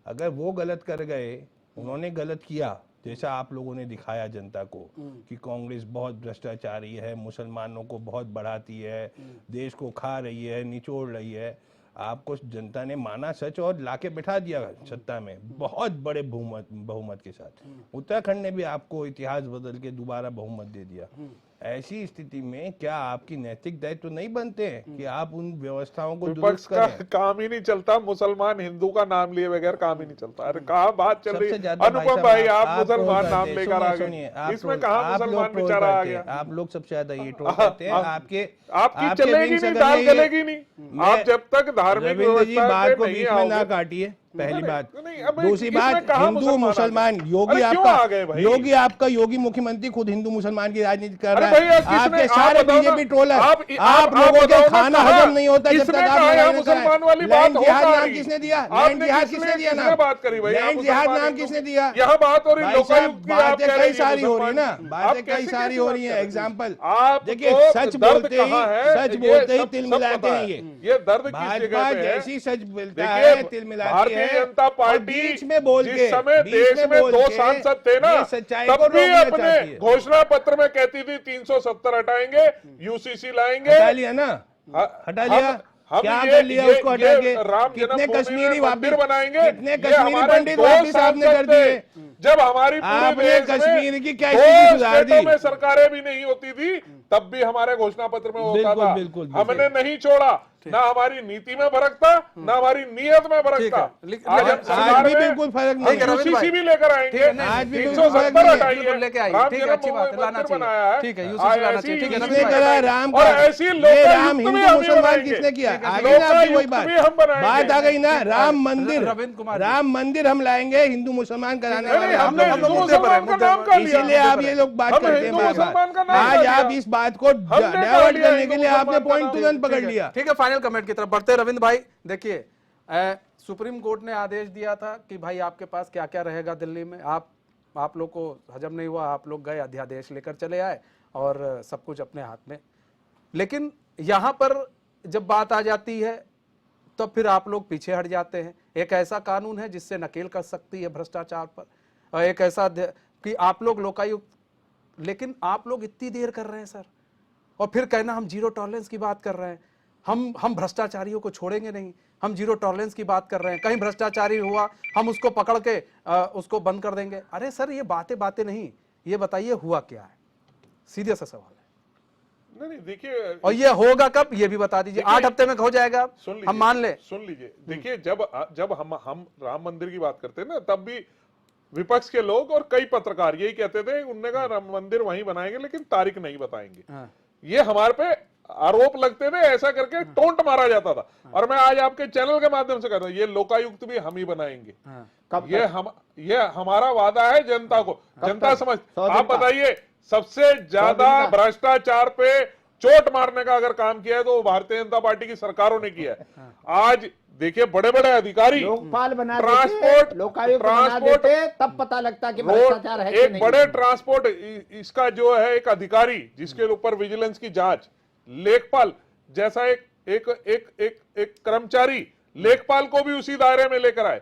अगर वो गलत कर गए, उन्होंने गलत किया जैसा आप लोगों ने दिखाया जनता को कि कांग्रेस बहुत भ्रष्टाचारी है, मुसलमानों को बहुत बढ़ाती है, देश को खा रही है, निचोड़ रही है, आपको जनता ने माना सच और लाके बैठा दिया सत्ता में बहुत बड़े बहुमत के साथ। उत्तराखंड ने भी आपको इतिहास बदल के दोबारा बहुमत दे दिया। ऐसी स्थिति में क्या आपकी नैतिक दायित्व तो नहीं बनते हैं कि आप उन व्यवस्थाओं को विपक्ष का काम ही नहीं चलता, मुसलमान हिंदू का नाम लिए बगैर काम ही नहीं चलता। अरे कहाँ बात चल रही है अनुपम भाई, आप मुसलमान नाम लेकर आ गए, इसमें कहाँ मुसलमान बेचारा आ गया। आप लोग सबसे ज्यादा ये ट्रोल करते हैं, आपकी चलेगी नहीं, दाल गलेगी नहीं। आप जब तक धार्मिक बात को बीच में ना काटिए, पहली बात। दूसरी बात, हिंदू मुसलमान, योगी आपका योगी आपका योगी मुख्यमंत्री खुद हिंदू मुसलमान की राजनीति कर रहा है। आपके सारे बीजेपी ट्रोलर, आप लोगों के खाना हजम नहीं होता जब तक आप मुसलमान वाली लैंड जिहाद नाम किसने दिया? लैंड जिहाद किसने दिया नाम? बात करी भाई, लैंड जिहाद नाम किसने दिया? यहाँ बात हो रही, बातें कई सारी हो रही है ना, बातें कई सारी हो रही है। एग्जाम्पल देखिए, सच बोलते ही तिल मिलाते हैं। ये दर्द भाजपा जैसी सच बोलता है तिल मिलाती है। भारतीय जनता पार्टी बीच में बोल के, जिस समय देश में 2 सांसद थे ना, तब भी अपने घोषणा पत्र में कहती थी 370 हटाएंगे, यूसीसी लाएंगे। हटा लिया ना, हटा लिया, क्या कर लिया उसको हटा के? कितने कश्मीरी वापिस बनाएंगे, कितने कश्मीरी पंडित वापिस आपने कर दिए? जब हमारी आपने कश्मीर की क्या स्थिति सुधार दी? में सरकारें भी नहीं होती थी तब भी हमारे घोषणा पत्र में होता था। हमने नहीं छोड़ा, ना हमारी नीति में फर्क था, ना हमारी नियत में फर्क था। आज भी बिल्कुल फर्क नहीं है, यूसीसी भी लेकर आएंगे, आज भी बिल्कुल फर्क नहीं है। लेके आइए, ठीक है, अच्छी बात है, लाना चाहिए, ठीक है, यूसीसी लाना चाहिए, ठीक है। किसने करा राम का? ये राम हिंदू मुसलमान किसने किया? आगे ना आपकी वही बात आ गई ना, राम मंदिर हम लाएंगे हिंदू मुसलमान कराने वाले, इसीलिए आप ये लोग बात करते हैं। आज आप इस बात को डाइवर्ट करने के लिए आपने पॉइंट तुरंत पकड़ लिया। ठीक है, फाइनल कमेंट की तरफ बढ़ते रविंद्र भाई। देखिए, सुप्रीम कोर्ट ने आदेश दिया था कि भाई आपके पास क्या क्या रहेगा दिल्ली में, आप लोग को हजम नहीं हुआ, आप लोग गए अध्यादेश लेकर चले आए और सब कुछ अपने हाथ में। लेकिन यहां पर जब बात आ जाती है तो फिर आप लोग पीछे हट जाते हैं। एक ऐसा कानून है जिससे नकेल कर सकती है भ्रष्टाचार पर, और एक ऐसा कि आप लोग लोकायुक्त, लेकिन आप लोग इतनी देर कर रहे हैं सर, और फिर कहना हम जीरो टॉलरेंस की बात कर रहे हैं, हम भ्रष्टाचारियों को छोड़ेंगे नहीं, हम जीरो टॉलरेंस की बात कर रहे हैं, कहीं भ्रष्टाचारी हुआ हम उसको पकड़ के उसको बंद कर देंगे। अरे सर, ये बातें नहीं, ये बताइए हुआ क्या है, सीधे सा सवाल है। नहीं देखिए, और ये होगा कब, ये भी बता दीजिए। 8 हफ्ते में हो जाएगा, हम मान ले। सुन लीजिए, देखिए जब हम राम मंदिर की बात करते हैं ना, तब भी विपक्ष के लोग और कई पत्रकार यही कहते थे, उनने कहा राम मंदिर वहीं बनाएंगे लेकिन तारीख नहीं बताएंगे। ये हमारे पे आरोप लगते थे, ऐसा करके टोंट मारा जाता था। और मैं आज आपके चैनल के माध्यम से कह रहा हूं, ये लोकायुक्त भी हम ही बनाएंगे। ये हमारा वादा है जनता को। जनता समझ, आप बताइए, सबसे ज्यादा भ्रष्टाचार पे चोट मारने का अगर काम किया है तो भारतीय जनता पार्टी की सरकारों ने किया है। आज देखिए बड़े बड़े अधिकारी लोकपाल बना ट्रांसपोर्ट, लोकायुक्त बना देते, तब पता लगता कि भ्रष्टाचार है कि एक नहीं। बड़े ट्रांसपोर्ट इसका जो है एक अधिकारी जिसके ऊपर विजिलेंस की जांच, लेखपाल जैसा एक कर्मचारी, लेखपाल को भी उसी दायरे में लेकर आए,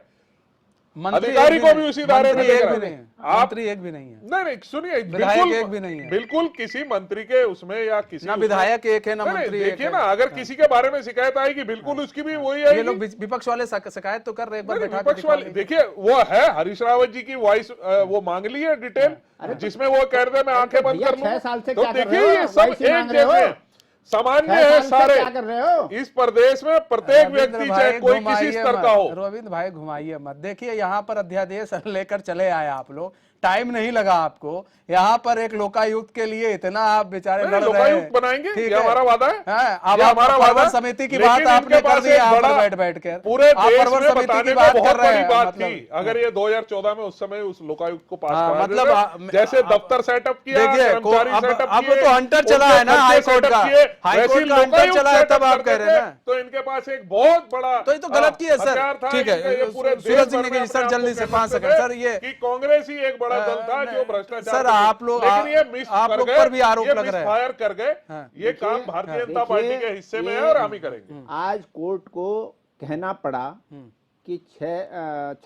अधिकारी को भी उसी दायरे में लेकर आए। मंत्री एक भी नहीं है। नहीं सुनिए, विधायक एक भी नहीं है। बिल्कुल किसी मंत्री के उसमें या किसी ना विधायक एक है ना नहीं, मंत्री एक देखिए है। ना, अगर किसी के बारे में शिकायत आएगी बिल्कुल उसकी भी वही आएगी। ये लोग विपक्ष वाले शिकायत तो कर रहे हैं, एक बार बैठा के विपक्ष दिखा वाले लेंगे। देखिए, वो है हरीश रावत जी की वॉइस, वो मांग ली है डिटेल, जिसमें वो कह रहे थे मैं आंखें बंद कर लूं। 6 साल से तो क्या कर देखिए रहे हो? ये सब वॉइस ही मांग एक रहे हो? जैसे सामान्य 6 है साल से सारे। क्या कर रहे हो? इस प्रदेश में प्रत्येक रविंद्र व्यक्ति भाई चाहे कोई किसी घुमाइए स्तर मत। का हो। रविंद्र भाई घुमाइए मत। देखिए यहाँ पर अध्यादेश लेकर चले आए आप लोग, टाइम नहीं लगा आपको। यहाँ पर एक लोकायुक्त के लिए इतना आप बेचारे लड़ रहे हैं। लोकायुक्त बनाएंगे, ठीक ये हमारा वादा है। अब ये आप हमारा पर्वर वादा है। समिति की लेकिन बात आपने इनके कर पास दी एक यहाँ बड़ा- पर बैठ कर पूरे आप देश पर्वर में समिति बताने की में बात बहुत कर रहे बड़ी हैं। बात मतलब थी। अगर ये 2014 में उस समय उस लोकायुक्त को पास हाँ, करा मतलब देते, जैसे दफ्तर सेटअप किया, देखिए कर्मचारी अब सेटअप अब किए, तो हंटर चला है ना उनके हाईकोर्ट खर्चे का। सेटअप किए, हाईकोर्ट वैसे का हंटर लोकायुक्त चला है, तब सेटअप आप कर कह रहे देते, हैं ना। तो इनके पास एक बहुत बड़ा तो ये तो गलत किया सर। हथियार था। ठीक है, ये पूरे देश सूरज सिंह भर ने में सर अपने जल्दी आप से को 5 कहते सेकंड थे सर। ये कि कांग्रेस ही एक बड़ा दल था जो भ्रष्टाचार सर करके- आप लोग लेकिन ये मिस आप कर लोग गए, पर भी आरोप ये लग रहा है। मिसफायर कर गए। हाँ। ये काम भारतीय जनता पार्टी के हिस्से में है ये- और हम ही करेंगे। आज कोर्ट को कहना पड़ा कि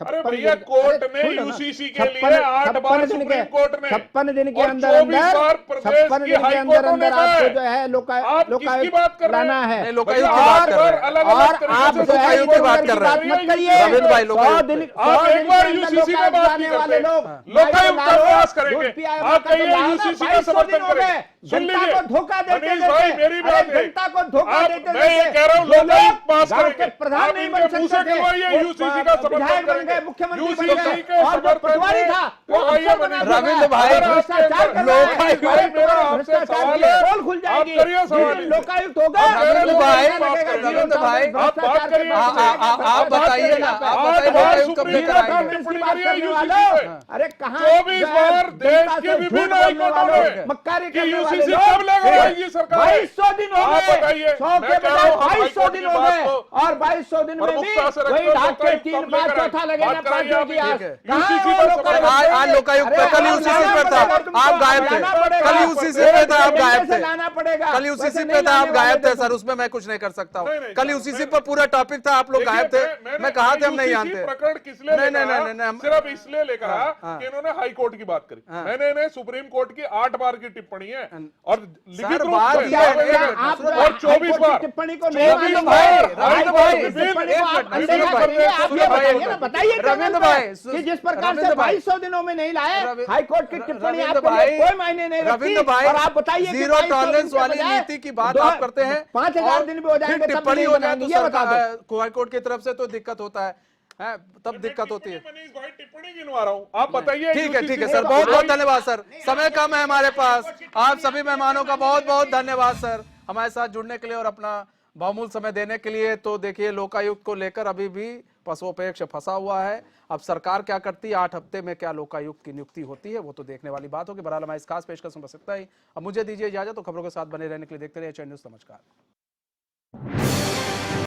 अरे भैया, कोर्ट ने यूसीसी के लिए 8 बार सुप्रीम कोर्ट ने 56 दिन के और अंदर 24 बार प्रदेश 56 की दिन के हाई अंदर कोर्टों ने अंदर कहा आपको है। जो है आप किसकी बात कर रहे हैं? लाना है। नहीं, लोकायुक्त की और- बात कर रहे हैं। अलग और अलग तरीके आप से जो है लोकायुक्त की बात कर रहे हैं। मत करिए। रविंद्र भाई, 100 लोकायुक्त दिन पे। आप एक बार के अंदर यूसीसी में लोकायुक्त बात लाने नहीं वाले करते। लोग लोकायुक्त का प्रयास दूध करेंगे। पिया आप का तो कहिए लाओ ना, यूसीसी का 2200 समर्थन दिन हो गए। करेंगे। सुन जनता लीजिए को धोखा देते मनीष भाई, मेरी बात है। जनता को धोखा आप- देते मैं ये कह रहा हूं, जो लोग लोकायुक्त पास गांव के करेंगे। प्रधान आप नहीं इनके बन मुंह सकते से थे, कहवाइए वो यूसीसी का समर्थन विधायक बन करेंगे। गए, मुख्यमंत्री बन यूसीसी गए के और जो समर्थन पटवारी में था वो कहवाइए अफसर बना मनीष दिया रविंद्र गया। भाई, अगर भ्रष्टाचार कर रहा है, लोकायुक्त- अरे मेरा आपसे भ्रष्टाचार सवाल की है। पोल खुल जाएगी। आप करिए सवाल। जिस दिन लोकायुक्त होगा रविंद्र भाई, रविंद्र भाई, आप बात करिए। आप बताइए ना, आप बताइए लोकायुक्त कब लेकर आएंगे? टिप्पणी करिए यूसीसी पे। अरे कहाँ 24 बार देश के विभिन्न हाईकोर्टों ने मक्कारी कि करने वाले यूसीसी लोग कब लेकर आएगी सरकार? 2200 दिन हो आप गए। बताइए। 100 मैं के कह रहा बजाय हूं, हम 2200 हाईकोर्ट दिन की हो बात गए को और 2200 दिन में भी प्रमुखता से रखते वही हैं, ढाक के लोकायुक्त 3 कब 5 लेकर चौथा आए? लगे ना बात कराइए पांचों आप की ही। आस। ठीक है। कहाँ है यूसीसी वो का लोकायुक्त? आज लोकायुक्त पे कल यूसीसी पे था, आप गायब थे। कल यूसीसी पे था, आप गायब थे। लाना पड़ेगा। कल यूसीसी वैसे पे नहीं था, आप लाने गायब वाले थे तो- सर। उसमें मैं कुछ नहीं कर सकता हूँ। नहीं, कल यूसीसी पर पूरा टॉपिक था, आप लोग गायब थे। मैं कहा थे हम नहीं जानते। प्रकरण किस लिए नहीं, लेकर नहीं, आया? नहीं, नहीं, हम- सिर्फ इसलिए लेकर हाँ, आया हाँ। कि इन्होंने हाई कोर्ट की बात करी। हाँ। मैंने इन्हें सुप्रीम कोर्ट की 8 बार की टिप्पणी है और लिखित रूप बात में यह है, आप जो और 24 बार टिप्पणी को नहीं रविंद्र मानते भाई, हैं। रविंद्र हाईकोर्ट भाई, की टिप्पणी को आप रविंद्र अनदेखा भाई, करिए। आप ये रविंद्र भाई, बताइए ना, बताइए रविंद्र चैनल भाई, पे कि जिस प्रकार से रविंद्र भाई, 2200 दिनों में नहीं लाए हाईकोर्ट की टिप्पणी रविंद्र आपके लिए भाई, कोई मायने नहीं रखती। रविंद्र भाई, और आप बताइए कि जीरो 2200 टॉलरेंस दिन के वाली बजाय नीति की बात आप करते हैं 5000 दिन भी हो जाएंगे तब टिप्पणी नहीं हो जाए तो बनाएंगे, ये बता दो। सरकार हाईकोर्ट की तरफ से तो दिक्कत होता है, तब दिक्कत होती है। मनीष भाई टिप्पणी गिनवा रहा हूँ, आप बताइए। ठीक है UCC सर, में बहुत बहुत कोई- धन्यवाद सर। समय कम है हमारे पास। आप सभी मेहमानों का बहुत बहुत धन्यवाद सर, हमारे साथ जुड़ने के लिए और अपना बहुमूल्य समय देने के लिए। तो देखिए, लोकायुक्त को लेकर अभी भी पसोपेक्ष फंसा हुआ है। अब सरकार क्या करती है, 8 हफ्ते में क्या लोकायुक्त की नियुक्ति होती है, वो तो देखने वाली बात होगी। बहरहाल हमारी इस खास पेशकश में बस इतना ही। अब मुझे दीजिए इजाजत, तो खबरों के साथ बने रहने के लिए देखते रहिए एचएन न्यूज़। नमस्कार।